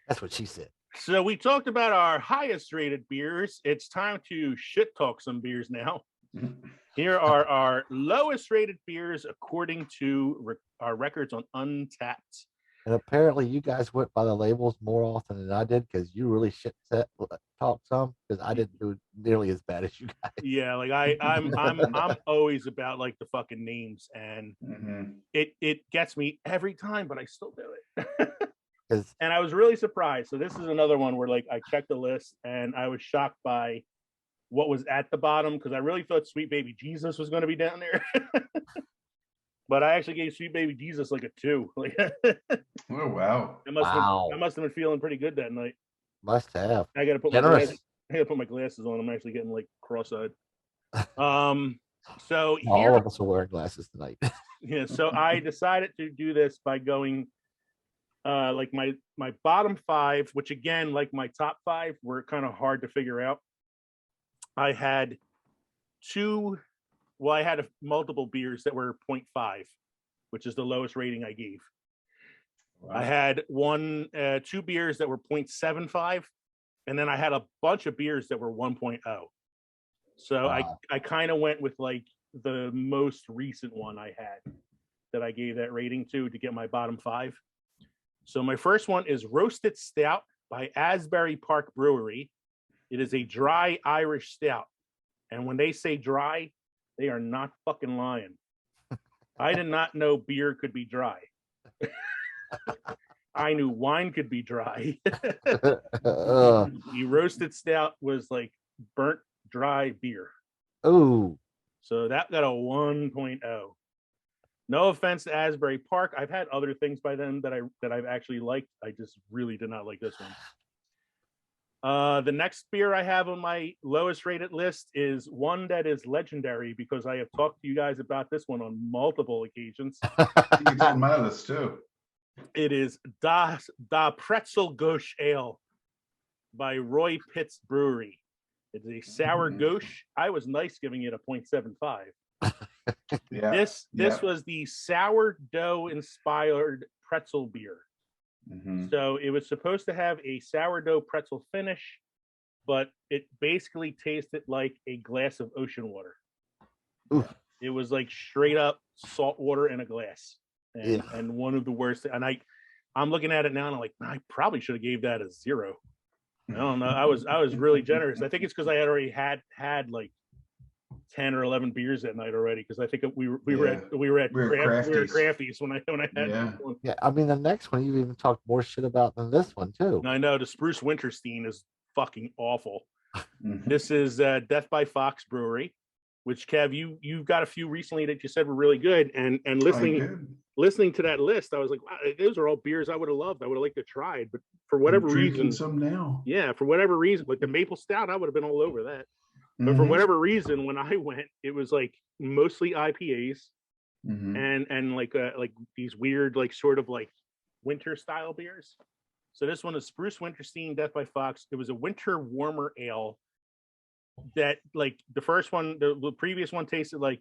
That's what she said. So we talked about our highest rated beers. It's time to shit talk some beers now. Here are our lowest rated beers according to our records on Untapped. And apparently you guys went by the labels more often than I did because you really talk some because I didn't do nearly as bad as you guys. Yeah, like I'm always about like the fucking names, and it gets me every time, but I still do it. And I was really surprised. So this is another one where like I checked the list and I was shocked by what was at the bottom because I really thought Sweet Baby Jesus was going to be down there. But I actually gave Sweet Baby Jesus like a 2. Like, oh wow! I must have been feeling pretty good that night. Must have. I got to put my glasses on. I'm actually getting like cross-eyed. So all of us are wearing glasses tonight. Yeah. So I decided to do this by going, like my bottom 5, which again, like my top 5, were kind of hard to figure out. I had multiple beers that were 0.5, which is the lowest rating I gave. Wow. I had 2 beers that were 0.75, and then I had a bunch of beers that were 1.0. So wow. I kind of went with like the most recent one I had that I gave that rating to get my bottom 5. So my first one is Roasted Stout by Asbury Park Brewery. It is a dry Irish stout. And when they say dry, they are not fucking lying. I did not know beer could be dry. I knew wine could be dry. The Roasted Stout was like burnt dry beer. Oh. So that got a 1.0. No offense to Asbury Park. I've had other things by them that I've actually liked. I just really did not like this one. The next beer I have on my lowest rated list is one that is legendary because I have talked to you guys about this one on multiple occasions. It's on my list too. It is Da Pretzel Gauche Ale by Roy Pitts Brewery. It's a sour gauche. I was nice giving it a 0.75. Yeah. This was the sourdough inspired pretzel beer. So it was supposed to have a sourdough pretzel finish, but it basically tasted like a glass of ocean water. Oof. It was like straight up salt water in a glass, Yeah. and one of the worst. And I'm looking at it now, and I'm like, I probably should have gave that a 0. I don't know. I was really generous. I think it's because I had already had like 10 or 11 beers that night already, because I think we were at Crafties when I had this one. Yeah, I mean the next one you even talked more shit about than this one too. And I know the Spruce Winterstein is fucking awful. This is Death by Fox Brewery, which Kev, you've got a few recently that you said were really good, and listening to that list, I was like, wow, those are all beers I would have loved. I would have liked to try it, but for whatever reason, some now. Yeah, for whatever reason, like the maple stout, I would have been all over that. But for whatever reason, when I went, it was like mostly IPAs and like these weird, like sort of like winter style beers. So this one is Spruce Winterstein Death by Fox. It was a winter warmer ale that, like, the first one, the previous one tasted like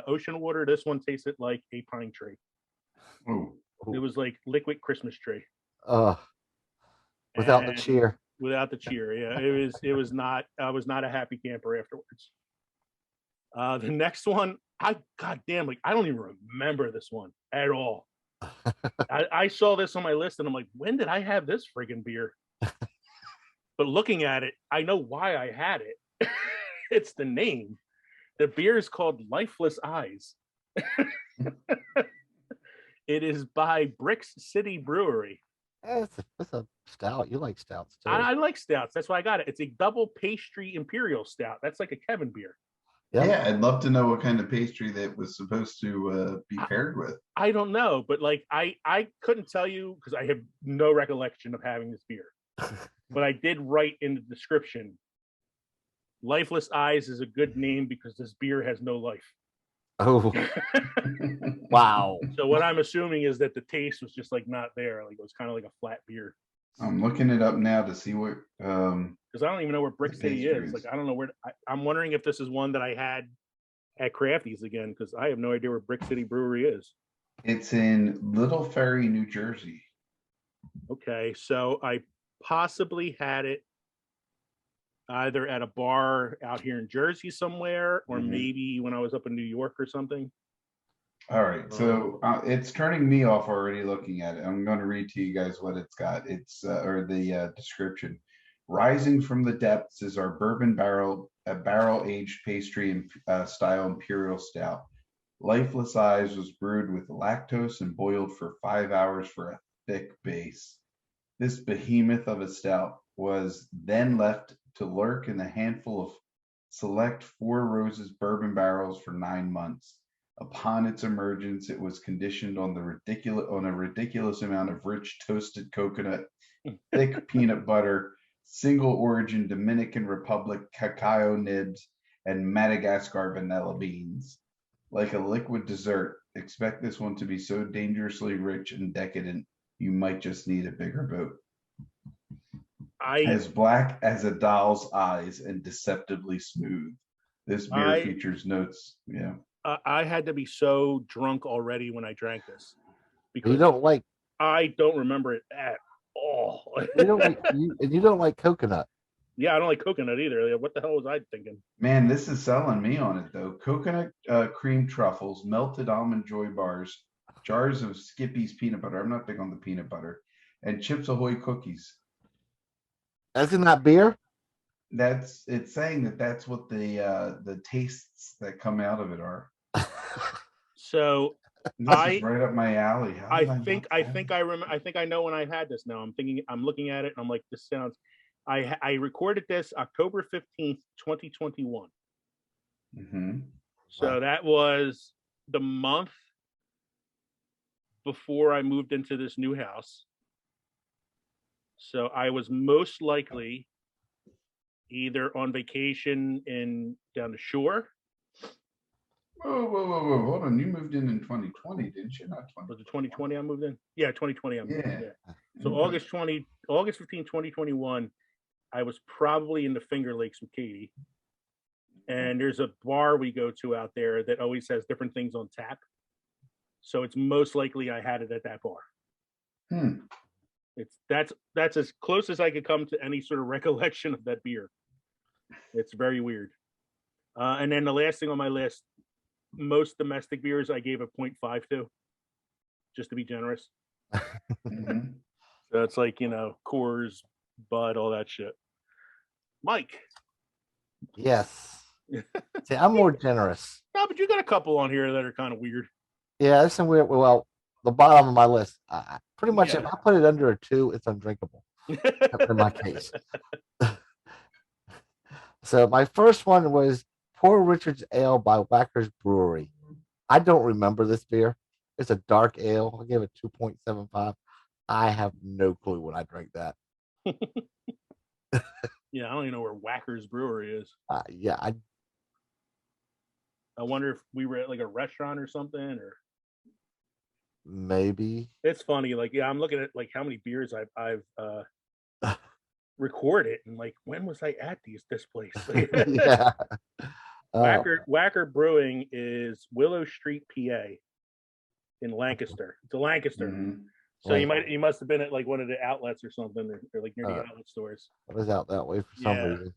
ocean water. This one tasted like a pine tree. It was like liquid Christmas tree. Without the cheer. Without the cheer, yeah. It was not. I was not a happy camper afterwards. The next one, goddamn, like I don't even remember this one at all. I saw this on my list and I'm like, when did I have this friggin' beer? But looking at it, I know why I had it. It's the name. The beer is called Lifeless Eyes. It is by Bricks City Brewery. It's a stout. You like stouts too. I like stouts. That's why I got it. It's a double pastry imperial stout. That's like a Kevin beer. Yep. Yeah, I'd love to know what kind of pastry that was supposed to be paired with. I don't know, but like I couldn't tell you because I have no recollection of having this beer. But I did write in the description, Lifeless Eyes is a good name because this beer has no life. Oh, wow. So what I'm assuming is that the taste was just like not there. Like it was kind of like a flat beer. I'm looking it up now to see what. Because I don't even know where Brick City is. Like I don't know where. I'm wondering if this is one that I had at Crafties again, because I have no idea where Brick City Brewery is. It's in Little Ferry, New Jersey. Okay, so I possibly had it either at a bar out here in Jersey somewhere, or maybe when I was up in New York or something. All right, so it's turning me off already looking at it. I'm going to read to you guys what it's got. It's or the description. Rising from the depths is our bourbon barrel-aged pastry and style imperial stout. Lifeless Eyes was brewed with lactose and boiled for 5 hours for a thick base. This behemoth of a stout was then left to lurk in a handful of select Four Roses bourbon barrels for 9 months. Upon its emergence, it was conditioned on a ridiculous amount of rich toasted coconut, thick peanut butter, single origin Dominican Republic cacao nibs, and Madagascar vanilla beans. Like a liquid dessert, expect this one to be so dangerously rich and decadent, you might just need a bigger boat. As black as a doll's eyes and deceptively smooth. This beer features notes. Yeah. I had to be so drunk already when I drank this. Because you don't like. I don't remember it at all. You don't like coconut. Yeah, I don't like coconut either. What the hell was I thinking? Man, this is selling me on it though. Coconut cream truffles, melted almond joy bars, jars of Skippy's peanut butter. I'm not big on the peanut butter, and Chips Ahoy cookies. Isn't that beer? It's saying that's what the tastes that come out of it are. So this is right up my alley. I think I remember. I think I know when I had this. Now I'm looking at it and I'm like, this sounds. I recorded this October 15th, 2021. So that was the month before I moved into this new house. So I was most likely either on vacation down the shore. Whoa. Hold on. You moved in 2020, didn't you? Not 2020. Was it 2020 I moved in? Yeah, 2020 I moved in. Yeah. So August 15, 2021, I was probably in the Finger Lakes with Katie. And there's a bar we go to out there that always has different things on tap. So it's most likely I had it at that bar. That's as close as I could come to any sort of recollection of that beer. It's very weird. And then the last thing on my list, most domestic beers, I gave a 0.5 to, just to be generous. Mhm. So it's like, Coors, Bud, all that shit. Mike. Yes. See, I'm more generous. No, but you got a couple on here that are kind of weird. Yeah, there's some weird. Well, the bottom of my list, pretty much, Yeah. if I put it under a 2, it's undrinkable. In my case. So my first one was Poor Richard's Ale by Whacker's Brewery. I don't remember this beer. It's a dark ale. I gave it 2.75. I have no clue when I drank that. Yeah, I don't even know where Whacker's Brewery is. Yeah, I wonder if we were at like a restaurant or something, or maybe. it's funny. Like, yeah, I'm looking at like how many beers I've recorded, and like, when was I at this place? Yeah. Whacker Brewing is Willow Street, PA, in Lancaster. It's a Lancaster. Mhm. So you must have been at like one of the outlets or something, or like near the outlet stores. I was out that way for some reason.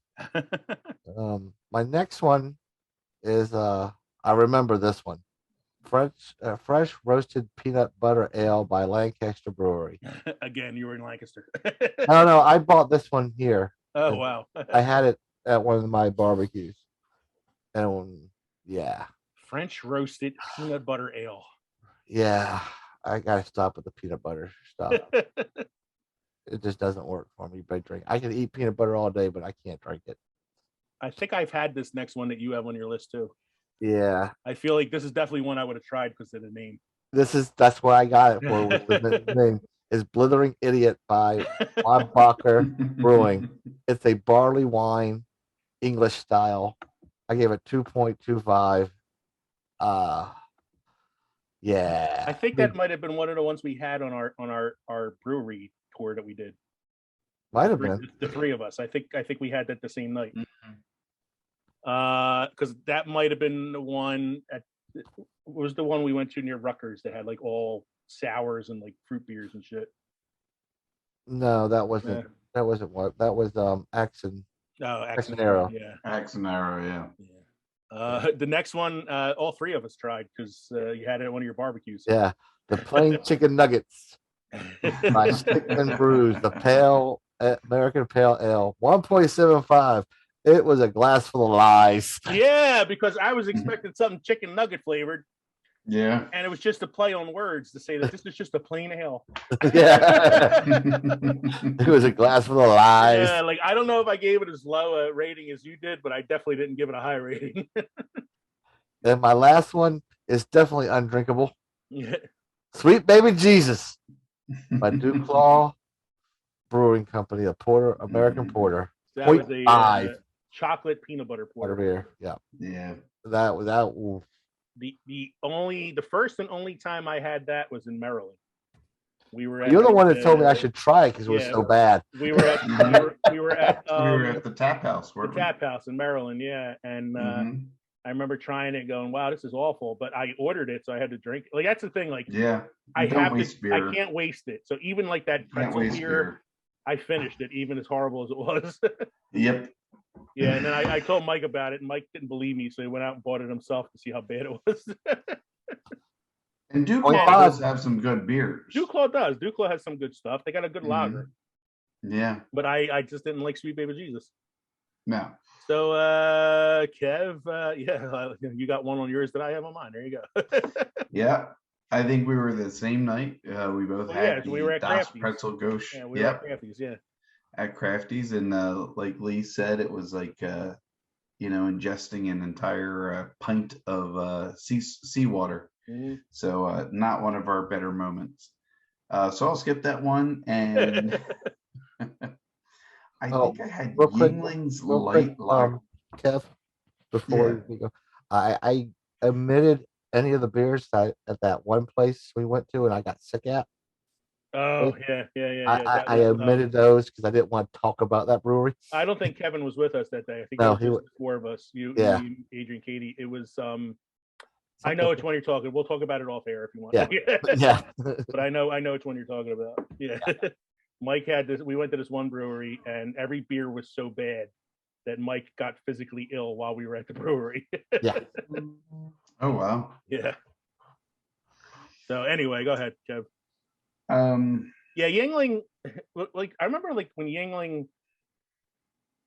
Yeah. My next one is I remember this one. Fresh roasted peanut butter ale by Lancaster Brewery. Again, you were in Lancaster. No, I bought this one here. Oh wow! I had it at one of my barbecues, and yeah, French roasted peanut butter ale. yeah, I gotta stop with the peanut butter stuff. It just doesn't work for me. But I can eat peanut butter all day, but I can't drink it. I think I've had this next one that you have on your list too. Yeah, I feel like this is definitely one I would have tried because of the name. That's what I got it for. The name is Blithering Idiot by Bacher Brewing. It's a barley wine, English style. I gave it 2.25. Yeah. I think that might have been one of the ones we had on our brewery tour that we did. Might have been the three of us. I think we had that the same night. Mhm. Because that might have been the one was the one we went to near Rutgers that had like all sours and like fruit beers and shit. No, that wasn't. Yeah. That wasn't what. That was Axon. Oh, Axon Arrow. Yeah. Axon Arrow. Yeah. The next one, all three of us tried because you had it at one of your barbecues. Yeah, the plain chicken nuggets by Stickman Brews, the pale American Pale Ale, 1.75. It was a glass full of lies. Yeah, because I was expecting something chicken nugget flavored. Yeah. And it was just a play on words to say that this is just a plain ale. Yeah. It was a glass full of lies. Yeah, like I don't know if I gave it as low a rating as you did, but I definitely didn't give it a high rating. And my last one is definitely undrinkable. Yeah. Sweet Baby Jesus by Duclaw Brewing Company, a porter, American porter. That was a chocolate peanut butter porter beer. Yeah. Yeah. That was that. The first and only time I had that was in Maryland. You're the one that told me I should try it because it was so bad. We were at we were at the tap house. The tap house in Maryland, yeah. And I remember trying it, going, "Wow, this is awful." But I ordered it, so I had to drink it. Like that's the thing. Like, yeah, I can't waste it. So even like that pretzel beer, I finished it, even as horrible as it was. Yep. Yeah, and then I told Mike about it, and Mike didn't believe me, so he went out and bought it himself to see how bad it was. And Duclaw does have some good beers. Duclaw does. Duclaw has some good stuff. They got a good lager. Yeah. But I just didn't like Sweet Baby Jesus. No. So, Kev, you got one on yours that I have on mine. There you go. Yeah. I think we were the same night. We both had we were at Das Crafty's. Pretzel Gauche. Yeah, we were at Crafty's, yeah. At Crafty's, and like Lee said, it was like ingesting an entire pint of seawater. Mm-hmm. So not one of our better moments. So I'll skip that one, and I think I had Yingling's light lager. Kev, before you go, I omitted any of the beers at that one place we went to, and I got sick at. Oh, yeah. I omitted those because I didn't want to talk about that brewery. I don't think Kevin was with us that day. I think it was just the four of us. You, Adrian, Katie. It was I know which one you're talking. We'll talk about it off air if you want. Yeah. Yeah. But I know which one you're talking about. Yeah. Mike had this. We went to this one brewery, and every beer was so bad that Mike got physically ill while we were at the brewery. Yeah. Oh wow. Yeah. So anyway, go ahead, Kev. Um, Yeah, Yingling. Like I remember, like when Yingling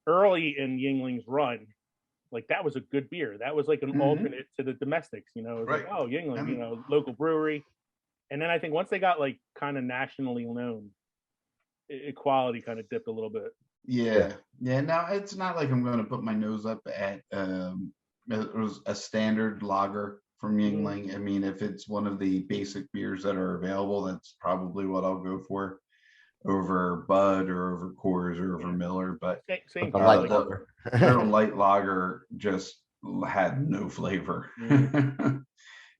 early in Yingling's run, like that was a good beer. That was like an Mhm. alternate to the domestics. You know, it was Right. like, oh, Yingling, And- you know, local brewery. And then I think once they got like kind of nationally known, quality kind of dipped a little bit. Yeah. Now it's not like I'm going to put my nose up at it was a standard lager from Mhm. Yingling. I mean, if it's one of the basic beers that are available, that's probably what I'll go for over Bud or over Coors or over Yeah. Miller. But Same The here. light Like, lager. their light lager just had no flavor.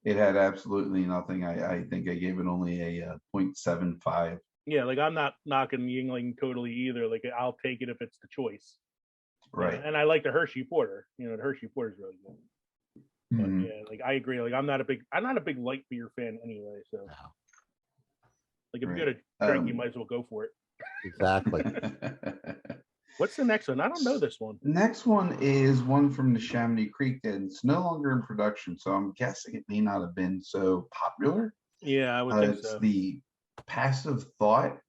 It had absolutely nothing. I think I gave it only a 0.75. yeah, like I'm not knocking Yingling totally either. Like I'll take it if it's the choice. Right. And I like the Hershey Porter. You know, the Hershey Porter is really good. But Mhm. yeah, like I agree. Like I'm not a big light beer fan anyway. So like if Right. you're gonna drink, you might as well go for it. Exactly. What's the next one? I don't know this one. Next one is one from the Chamonix Creek, and it's no longer in production, so I'm guessing it may not have been so popular. Yeah, I would think It's so. the Passive Thought,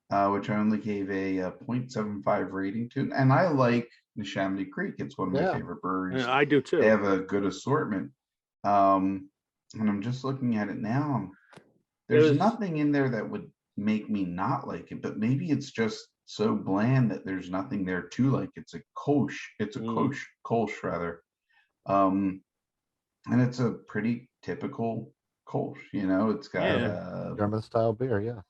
which I only gave a 0.75 rating to, and I like the Chamonix Creek. It's one of my Yeah. favorite breweries. Yeah, I do too. They have a good assortment. And I'm just looking at it now. There's nothing in there that would make me not like it, but maybe it's just so bland that there's nothing there to like. It's a Kolsch. It's a Kolsch rather. And it's a pretty typical Kolsch, you know, it's got German style beer, yeah.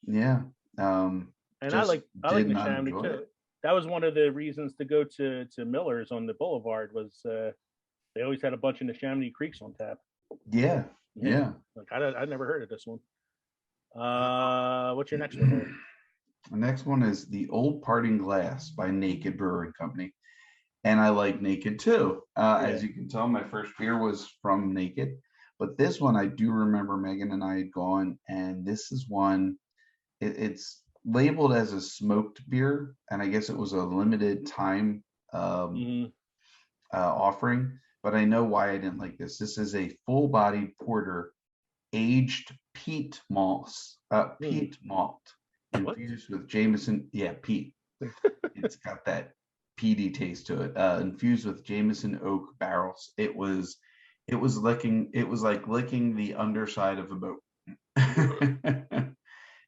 Yeah. And I like did the not Chamonix enjoy too. it. That was one of the reasons to go to Miller's on the Boulevard was they always had a bunch of the Chamonix Creeks on tap. Yeah. Like I'd never heard of this one. What's your next one there? The next one is the Old Parting Glass by Naked Brewing Company. And I like Naked too. As you can tell, my first beer was from Naked. But this one, I do remember Megan and I had gone, and this is one, it's labeled as a smoked beer. And I guess it was a limited time offering. But I know why I didn't like this. This is a full-bodied porter aged peat malt infused with Jameson. Yeah, peat. It's got that peaty taste to it. Infused with Jameson oak barrels. It was like licking the underside of a boat.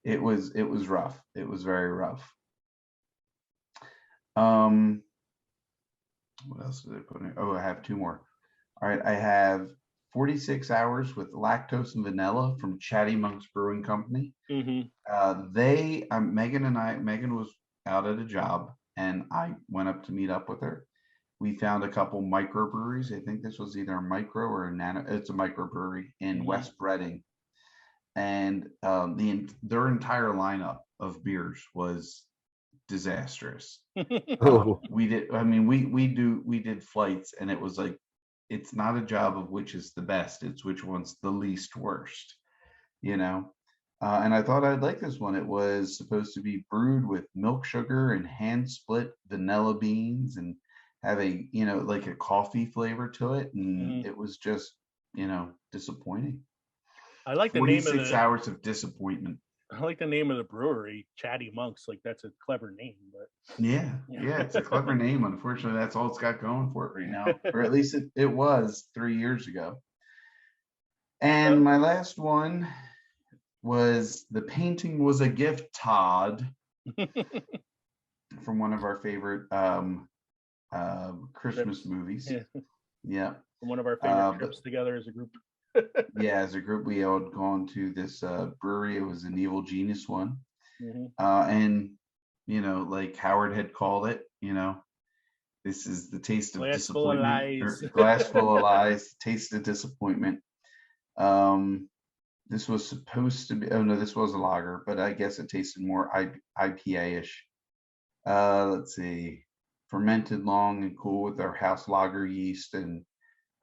It was rough. It was very rough. What else did I put in? Oh, I have two more. All right, I have 46 Hours with Lactose and Vanilla from Chatty Monks Brewing Company. Megan was out at a job, and I went up to meet up with her. We found a couple microbreweries. I think this was either a micro or a nano. It's a microbrewery in West Reading, and their entire lineup of beers was disastrous. We did flights, and it was like, it's not a job of which is the best, it's which one's the least worst, you know. And I thought I'd like this one. It was supposed to be brewed with milk sugar and hand split vanilla beans and have a, you know, like a coffee flavor to it, and it was just, you know, disappointing. I like the name of 46 hours of disappointment. I like the name of the brewery, Chatty Monks. Like that's a clever name, but yeah, it's a clever name. Unfortunately, that's all it's got going for it right now, or at least it was 3 years ago. And my last one was The Painting Was a Gift, Todd, from one of our favorite Christmas movies. Yeah. From one of our favorite trips together as a group. As a group, we had gone to this brewery. It was an Evil Genius one. And, you know, like Howard had called it, you know, this is the taste of disappointment. Glass full of lies, taste of disappointment. This was supposed to be, this was a lager, but I guess it tasted more IPA-ish. Let's see. Fermented long and cool with our house lager yeast and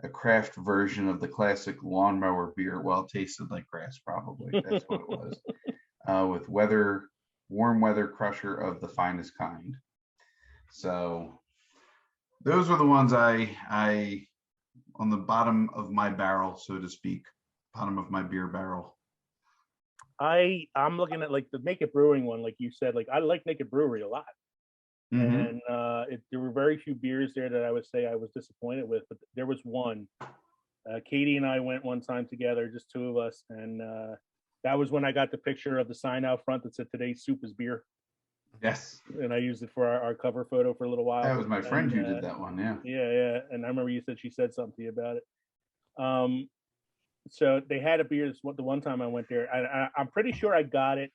a craft version of the classic lawnmower beer. Well, it tasted like grass, probably. That's what it was. With warm weather crusher of the finest kind. So those were the ones I on the bottom of my barrel, so to speak, bottom of my beer barrel. I'm looking at like the Naked Brewing one, like you said. Like I like Naked Brewery a lot, and there were very few beers there that I would say I was disappointed with. But there was one. Katie and I went one time together, just two of us, and that was when I got the picture of the sign out front that said "Today's soup is beer." Yes, and I used it for our cover photo for a little while. that was my friend who did that one. Yeah. Yeah. And I remember you said she said something to you about it. So they had a beer. The one time I went there, I'm pretty sure I got it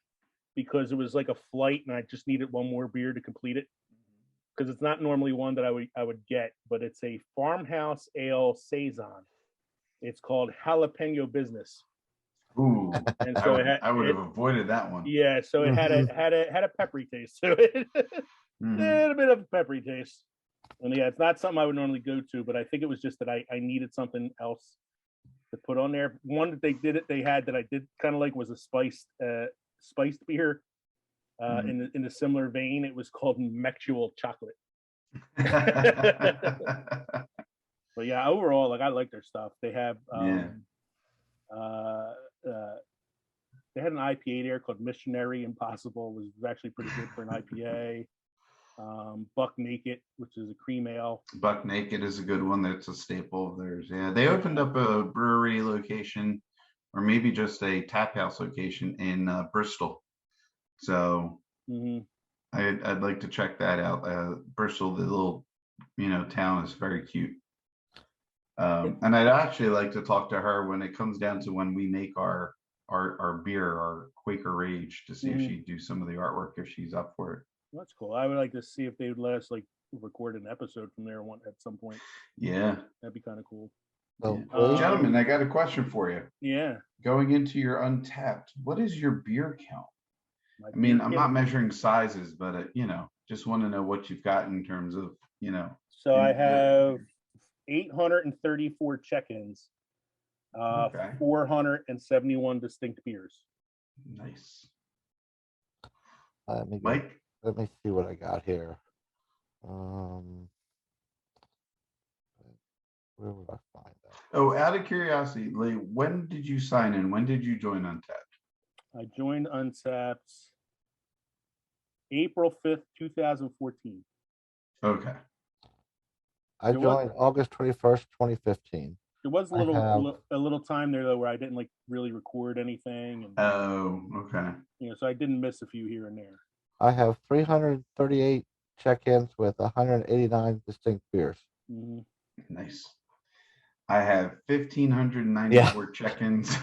because it was like a flight, and I just needed one more beer to complete it. Because it's not normally one that I would get, but it's a farmhouse ale saison. It's called Jalapeno Business. Ooh, and so I would have avoided that one. Yeah, so it had a peppery taste to it. A bit of a peppery taste. And yeah, it's not something I would normally go to, but I think it was just that I needed something else to put on there. One that they had that I did kind of like was a spiced beer. In the similar vein, it was called Mectual Chocolate. But yeah, overall, like I like their stuff. They have they had an IPA there called Missionary Impossible. It was actually pretty good for an IPA. Buck Naked, which is a cream ale. Buck Naked is a good one. That's a staple of theirs. Yeah, they opened up a brewery location, or maybe just a tap house location in Bristol. So I'd like to check that out. Bristol, the little town, is very cute. And I'd actually like to talk to her when it comes down to when we make our beer, our Quaker Rage, to see if she'd do some of the artwork if she's up for it. That's cool. I would like to see if they would let us like record an episode from there at some point. Yeah, that'd be kind of cool. Well, gentlemen, I got a question for you. Yeah. Going into your Untapped, what is your beer count? I mean, I'm not measuring sizes, but just want to know what you've got in terms of So I have 834 check-ins, 471 distinct beers. Nice. Mike, let me see what I got here. Where would I find that? Oh, out of curiosity, Lee, when did you sign in? When did you join Untapped? I joined Untapped April 5th, 2014. Okay. I joined August 21st, 2015. There was a little time there though where I didn't like really record anything. And, okay. So I didn't miss a few here and there. I have 338 check-ins with 189 distinct beers. Nice. I have 1,594 check-ins.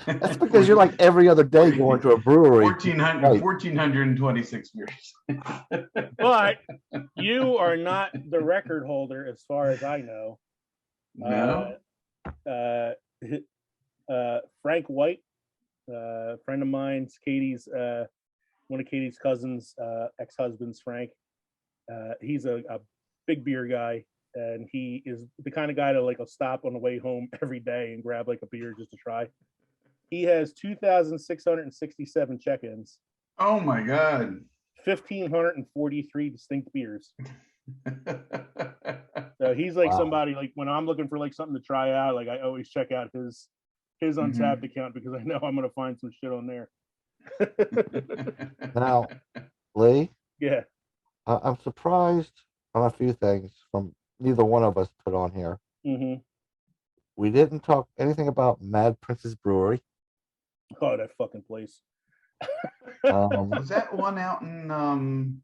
That's because you're like every other day going to a brewery. 1,426 beers. But you are not the record holder as far as I know. No. Frank White, friend of mine's, Katie's, one of Katie's cousins, ex-husbands, Frank. He's a big beer guy, and he is the kind of guy to like will stop on the way home every day and grab like a beer just to try. He has 2,667 check-ins. Oh my God. 1,543 distinct beers. So he's like somebody like when I'm looking for like something to try out, like I always check out his Untapped account because I know I'm gonna find some shit on there. Now, Lee. Yeah. I'm surprised on a few things from neither one of us put on here. We didn't talk anything about Mad Princess Brewery. Oh, that fucking place. Was that one out in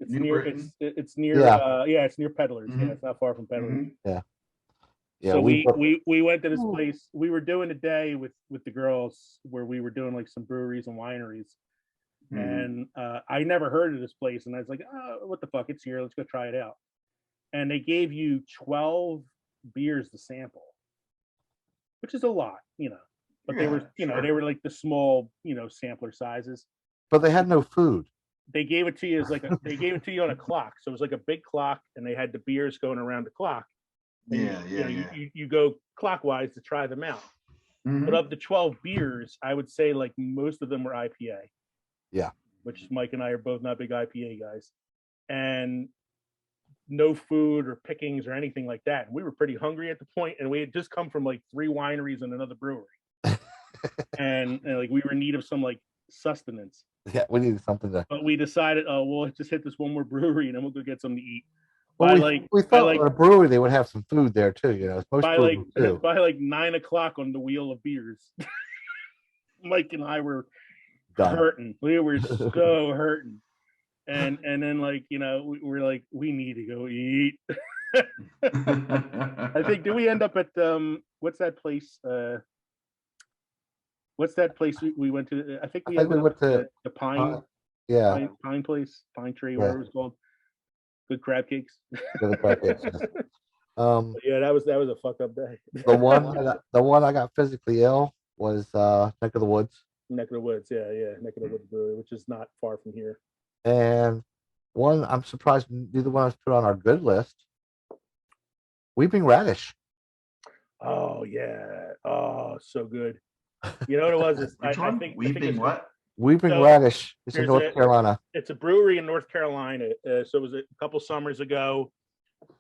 New Britain? It's near it's near Peddlers. Yeah, it's not far from Peddlers. Yeah. So we went to this place. We were doing a day with the girls where we were doing like some breweries and wineries. And I never heard of this place, and I was like, oh, what the fuck, it's here, let's go try it out. And they gave you 12 beers to sample, which is a lot, but they were they were like the small sampler sizes, but they had no food. They gave it to you as like they gave it to you on a clock, so it was like a big clock, and they had the beers going around the clock. You go clockwise to try them out. But of the 12 beers, I would say like most of them were IPA. Yeah. which Mike and I are both not big IPA guys, and no food or pickings or anything like that. And we were pretty hungry at the point, and we had just come from like 3 wineries and another brewery, and like we were in need of some like sustenance. Yeah, we needed something to. But we decided, oh, we'll just hit this one more brewery, and then we'll go get something to eat. Well, we thought like, at a brewery they would have some food there too. Most by breweries do. by like 9 o'clock on the wheel of beers, Mike and I were Done. hurting. We were so hurting, and then like we're like, we need to go eat. I think, did we end up at what's that place? What's that place we went to? I think we went to the Pine. Yeah, Pine place, Pine Tree, yeah. whatever it's called. Good crab cakes. Yeah, the crab cakes. Yeah, that was a fucked up day. the one I got physically ill was Neck of the Woods. Neck of the Woods, yeah, Neck of the Woods Brewery, which is not far from here. And one I'm surprised neither one was put on our good list. Weeping Radish. Oh yeah, oh so good. You know what it was? Which one? Weeping what? Weeping Radish. It's in North Carolina. It's a brewery in North Carolina. So it was a couple summers ago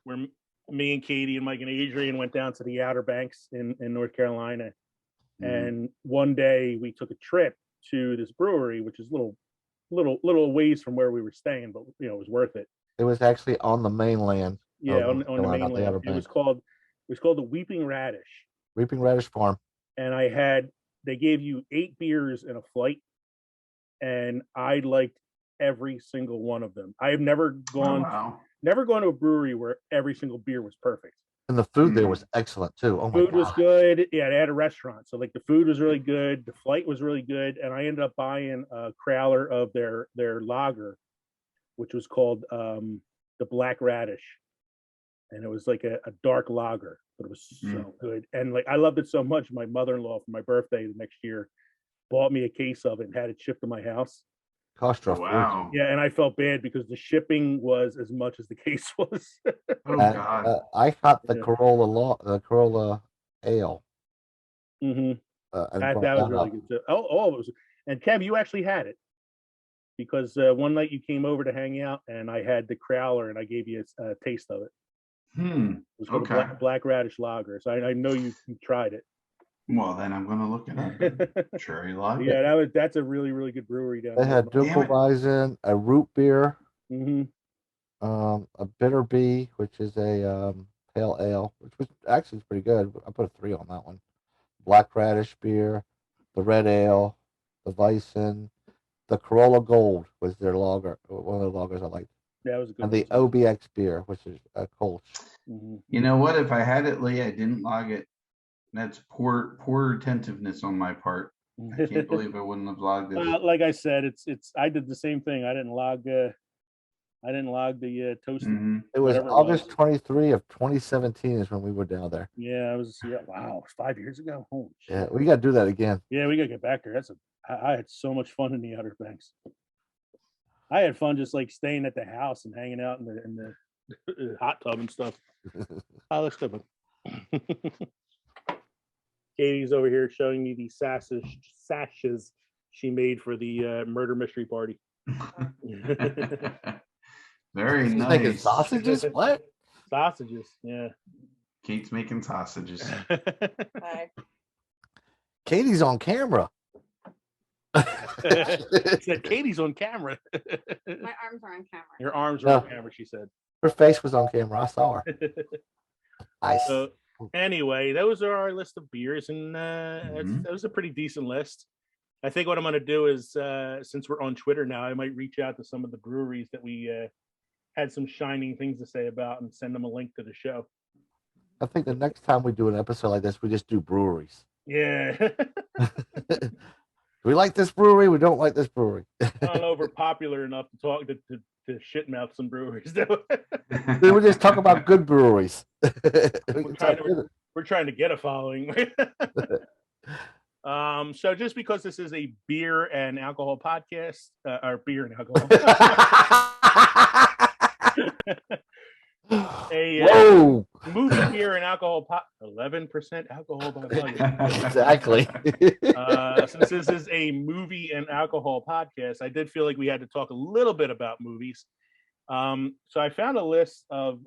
where me and Katie and Mike and Adrian went down to the Outer Banks in North Carolina. And one day we took a trip to this brewery, which is little ways from where we were staying, but it was worth it. It was actually on the mainland. Yeah, on the mainland. It was called the Weeping Radish. Weeping Radish Farm. And they gave you 8 beers in a flight, and I liked every single one of them. I have never gone to a brewery where every single beer was perfect. And the food there was excellent too. Oh my food was good. Yeah, they had a restaurant, so like the food was really good. The flight was really good, and I ended up buying a crowler of their lager, which was called the Black Radish, and it was like a dark lager, but it was so good. And like I loved it so much, my mother-in-law for my birthday the next year bought me a case of it and had it shipped to my house. Wow. Yeah, and I felt bad because the shipping was as much as the case was. God. I got the Corolla Ale. Mm-hmm. That was really good too. Oh, it was. And Kev, you actually had it because one night you came over to hang out, and I had the crowler, and I gave you a taste of it. It was called Black Radish Lager. So I know you tried it. Well, then I'm gonna look it up. Sure, you like it. Yeah, that's a really, really good brewery down there. They had Dunkelweizen, a root beer, a bitter bee, which is a pale ale, which was actually pretty good. I put a 3 on that one. Black Radish beer, the red ale, the Weizen, the Corolla Gold was their lager, one of the lagers I liked. Yeah, it was a good. And the OBX beer, which is a Kolsch. You know what? If I had it, Lee, I didn't log it. That's poor attentiveness on my part. I can't believe I wouldn't have logged it. Like I said, it's. I did the same thing. I didn't log the toasted. It was August 23 of 2017 is when we were down there. Yeah, it was. Yeah, wow, 5 years ago. Holy shit. Yeah, we got to do that again. Yeah, we got to get back there. I had so much fun in the Outer Banks. I had fun just like staying at the house and hanging out in the hot tub and stuff. Oh, that's good. Katie's over here showing me the sashes she made for the murder mystery party. Very She's nice. making sausages? What? Sausages, yeah. Kate's making sausages. Hi. Katie's on camera. Said Katie's on camera. My arms are on camera. Your arms are on camera, she said. Her face was on camera. I saw her. Nice. So, anyway, those are our list of beers, and that was a pretty decent list. I think what I'm going to do is, since we're on Twitter now, I might reach out to some of the breweries that we had some shining things to say about and send them a link to the show. I think the next time we do an episode like this, we just do breweries. Yeah. We like this brewery. We don't like this brewery. I don't know if we're popular enough to talk to shit mouth some breweries. We just talk about good breweries. We're trying to get a following. So just because this is a beer and alcohol podcast, or beer and alcohol. Whoa! movie, beer, and alcohol. 11% alcohol by volume. Exactly. Since this is a movie and alcohol podcast, I did feel like we had to talk a little bit about movies. So I found a list of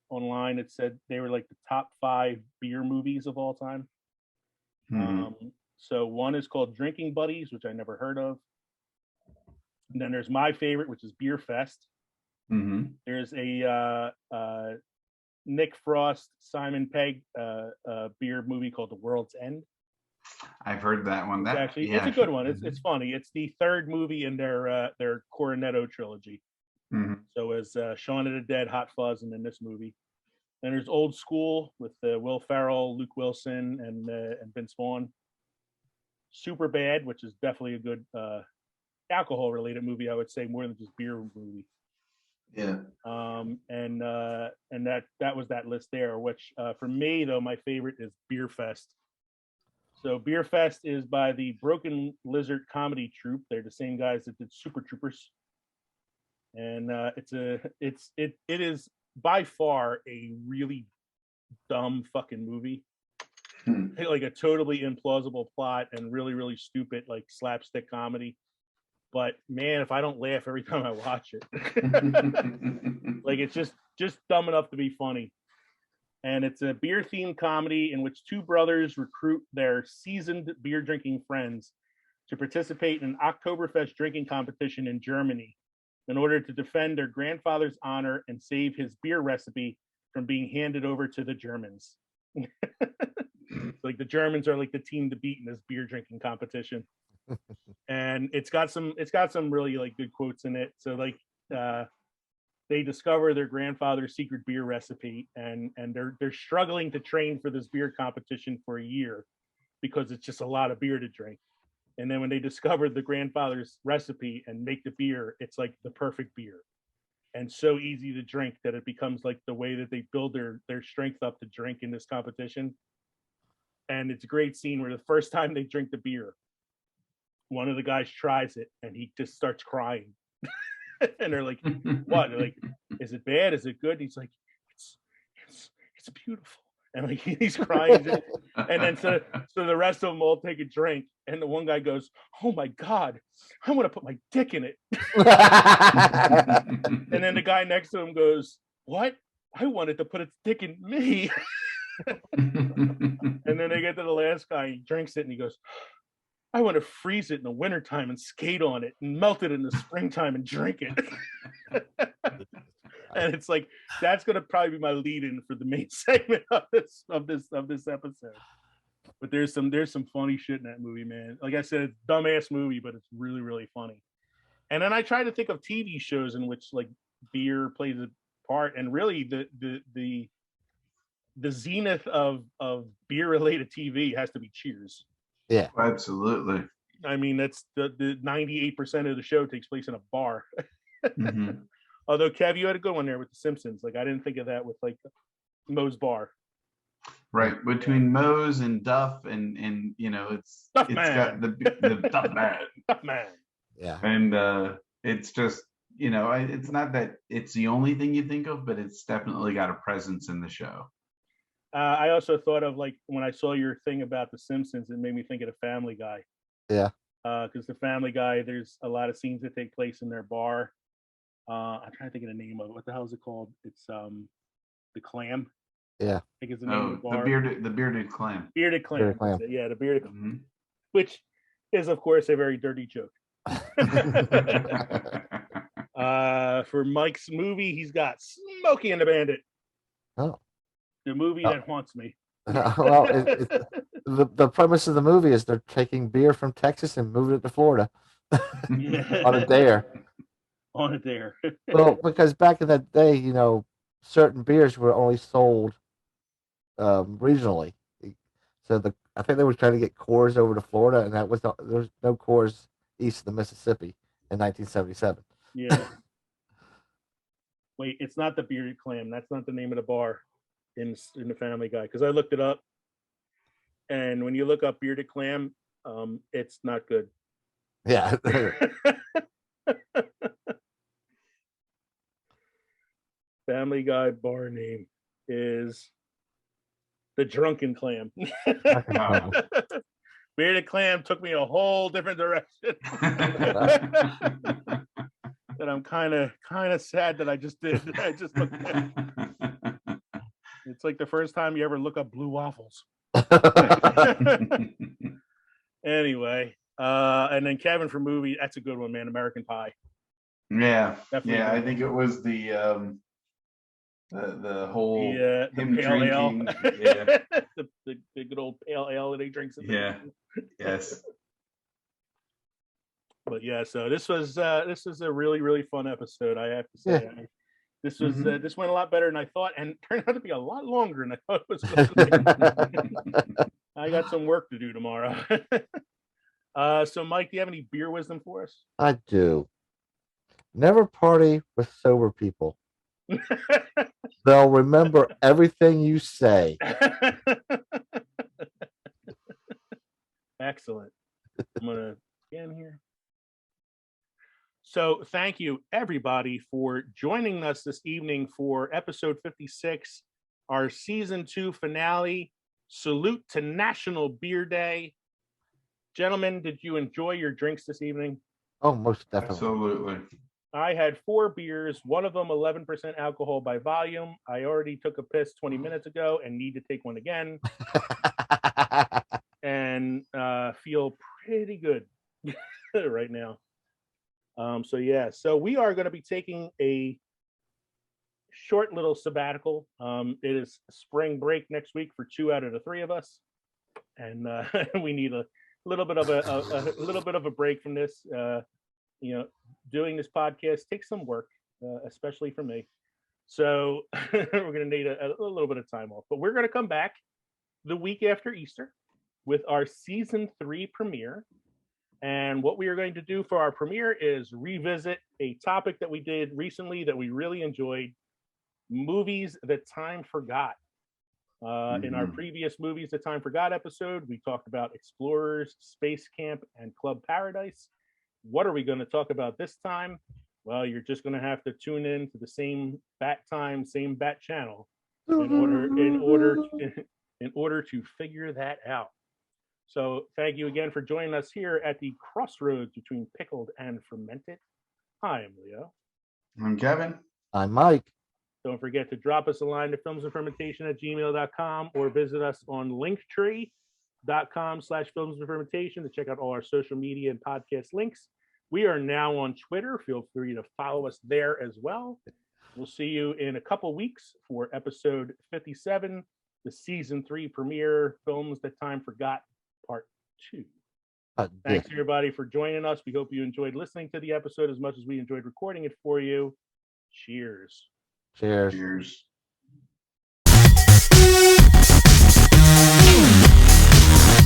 online. It said they were like the top 5 beer movies of all time. So one is called Drinking Buddies, which I never heard of. And then there's my favorite, which is Beer Fest. There's a Nick Frost, Simon Pegg beer movie called The World's End. I've heard that one. It's a good one. It's funny. It's the 3rd movie in their Coronetto trilogy. So as Shaun of the Dead, Hot Fuzz, and then this movie. Then there's Old School with Will Ferrell, Luke Wilson, and Vince Vaughn. Super Bad, which is definitely a good alcohol-related movie, I would say, more than just beer movie. Yeah. And that was that list there. Which for me though, my favorite is Beer Fest. So Beer Fest is by the Broken Lizard comedy troupe. They're the same guys that did Super Troopers. And it is by far a really dumb fucking movie. Like a totally implausible plot and really, really stupid like slapstick comedy. But man, if I don't laugh every time I watch it, like it's just dumb enough to be funny. And it's a beer themed comedy in which 2 brothers recruit their seasoned beer drinking friends to participate in an Oktoberfest drinking competition in Germany in order to defend their grandfather's honor and save his beer recipe from being handed over to the Germans. Like the Germans are like the team to beat in this beer drinking competition. And it's got some really like good quotes in it. So like they discover their grandfather's secret beer recipe and they're struggling to train for this beer competition for a year because it's just a lot of beer to drink. And then when they discover the grandfather's recipe and make the beer, it's like the perfect beer and so easy to drink that it becomes like the way that they build their strength up to drink in this competition. And it's a great scene where the first time they drink the beer, one of the guys tries it and he just starts crying. And they're like, what? They're like, is it bad? Is it good? He's like, it's beautiful. And like he's crying. And then so the rest of them all take a drink. And the one guy goes, oh my God, I want to put my dick in it. And then the guy next to him goes, what? I wanted to put its dick in me. And then they get to the last guy, he drinks it and he goes, I want to freeze it in the wintertime and skate on it and melt it in the springtime and drink it. And it's like, that's going to probably be my lead in for the main segment of this episode. But there's some funny shit in that movie, man. Like I said, it's a dumbass movie, but it's really, really funny. And then I try to think of TV shows in which like beer plays a part, and really the zenith of beer related TV has to be Cheers. Yeah, absolutely. I mean, that's the 98% of the show takes place in a bar. Although Kev, you had a good one there with the Simpsons. Like I didn't think of that with like Moe's Bar. Right, between Moe's and Duff and you know it's got the Duff Man. Duff Man. Yeah. And it's just, you know, it's not that it's the only thing you think of, but it's definitely got a presence in the show. I also thought of like when I saw your thing about the Simpsons, it made me think of the Family Guy. Yeah. Because the Family Guy, there's a lot of scenes that take place in their bar. I'm trying to think of the name of it. What the hell is it called? It's the Clam. Yeah. I think it's the name of the bar. The bearded clam. Bearded Clam. Bearded Clam. Yeah, the bearded Clam. Which is of course a very dirty joke. For Mike's movie, he's got Smokey and the Bandit. Oh. The movie that haunts me. Well, the premise of the movie is they're taking beer from Texas and moving it to Florida on a dare. On a dare. Well, because back in that day, you know, certain beers were only sold regionally. So I think they were trying to get Coors over to Florida, and there was no Coors east of the Mississippi in 1977. Yeah. Wait, it's not the Bearded Clam. That's not the name of the bar in the Family Guy, because I looked it up, and when you look up Bearded Clam, it's not good. Yeah. Family Guy bar name. is the drunken clam. Oh. Bearded clam took me a whole different direction that I'm kind of sad that I just did. I just looked at it. It's like the first time you ever look up blue waffles. Anyway, and then Kevin for movie, that's a good one, man. American Pie. Yeah, Definitely yeah. good I one. think it was the whole The him pale drinking. ale. Yeah, the good old pale ale that he drinks. yeah, yes. But yeah, so this was a really, really fun episode, I have to say. Yeah. This was Mhm. this went a lot better than I thought, and turned out to be a lot longer than I thought it was going to be. I got some work to do tomorrow. So Mike, do you have any beer wisdom for us? I do. Never party with sober people. They'll remember everything you say. Excellent. I'm gonna scan here. So thank you everybody for joining us this evening for episode 56, our season 2 finale. Salute to National Beer Day. Gentlemen, did you enjoy your drinks this evening? Oh, most definitely. Absolutely. I had 4 beers, one of them 11% alcohol by volume. I already took a piss 20 minutes ago and need to take one again and feel pretty good right now. So yeah, so we are going to be taking a short little sabbatical. It is spring break next week for 2 out of the 3 of us, and we need a little bit of a little bit of a break from this. Doing this podcast takes some work, especially for me. So we're going to need a little bit of time off, but we're going to come back the week after Easter with our season 3 premiere. And what we are going to do for our premiere is revisit a topic that we did recently that we really enjoyed: movies that time forgot. In our previous Movies That Time Forgot episode, we talked about Explorers, Space Camp, and Club Paradise. What are we going to talk about this time? Well, you're just going to have to tune in to the same bat time, same bat channel in order to figure that out. So thank you again for joining us here at the crossroads between pickled and fermented. I am Leo. I'm Kevin. I'm Mike. Don't forget to drop us a line to filmsandfermentation@gmail.com or visit us on linktree.com/filmsandfermentation to check out all our social media and podcast links. We are now on Twitter. Feel free to follow us there as well. We'll see you in a couple weeks for episode 57, the season 3 premiere, Films That Time Forgot, part 2. Thanks everybody for joining us. We hope you enjoyed listening to the episode as much as we enjoyed recording it for you. Cheers. Cheers. Cheers.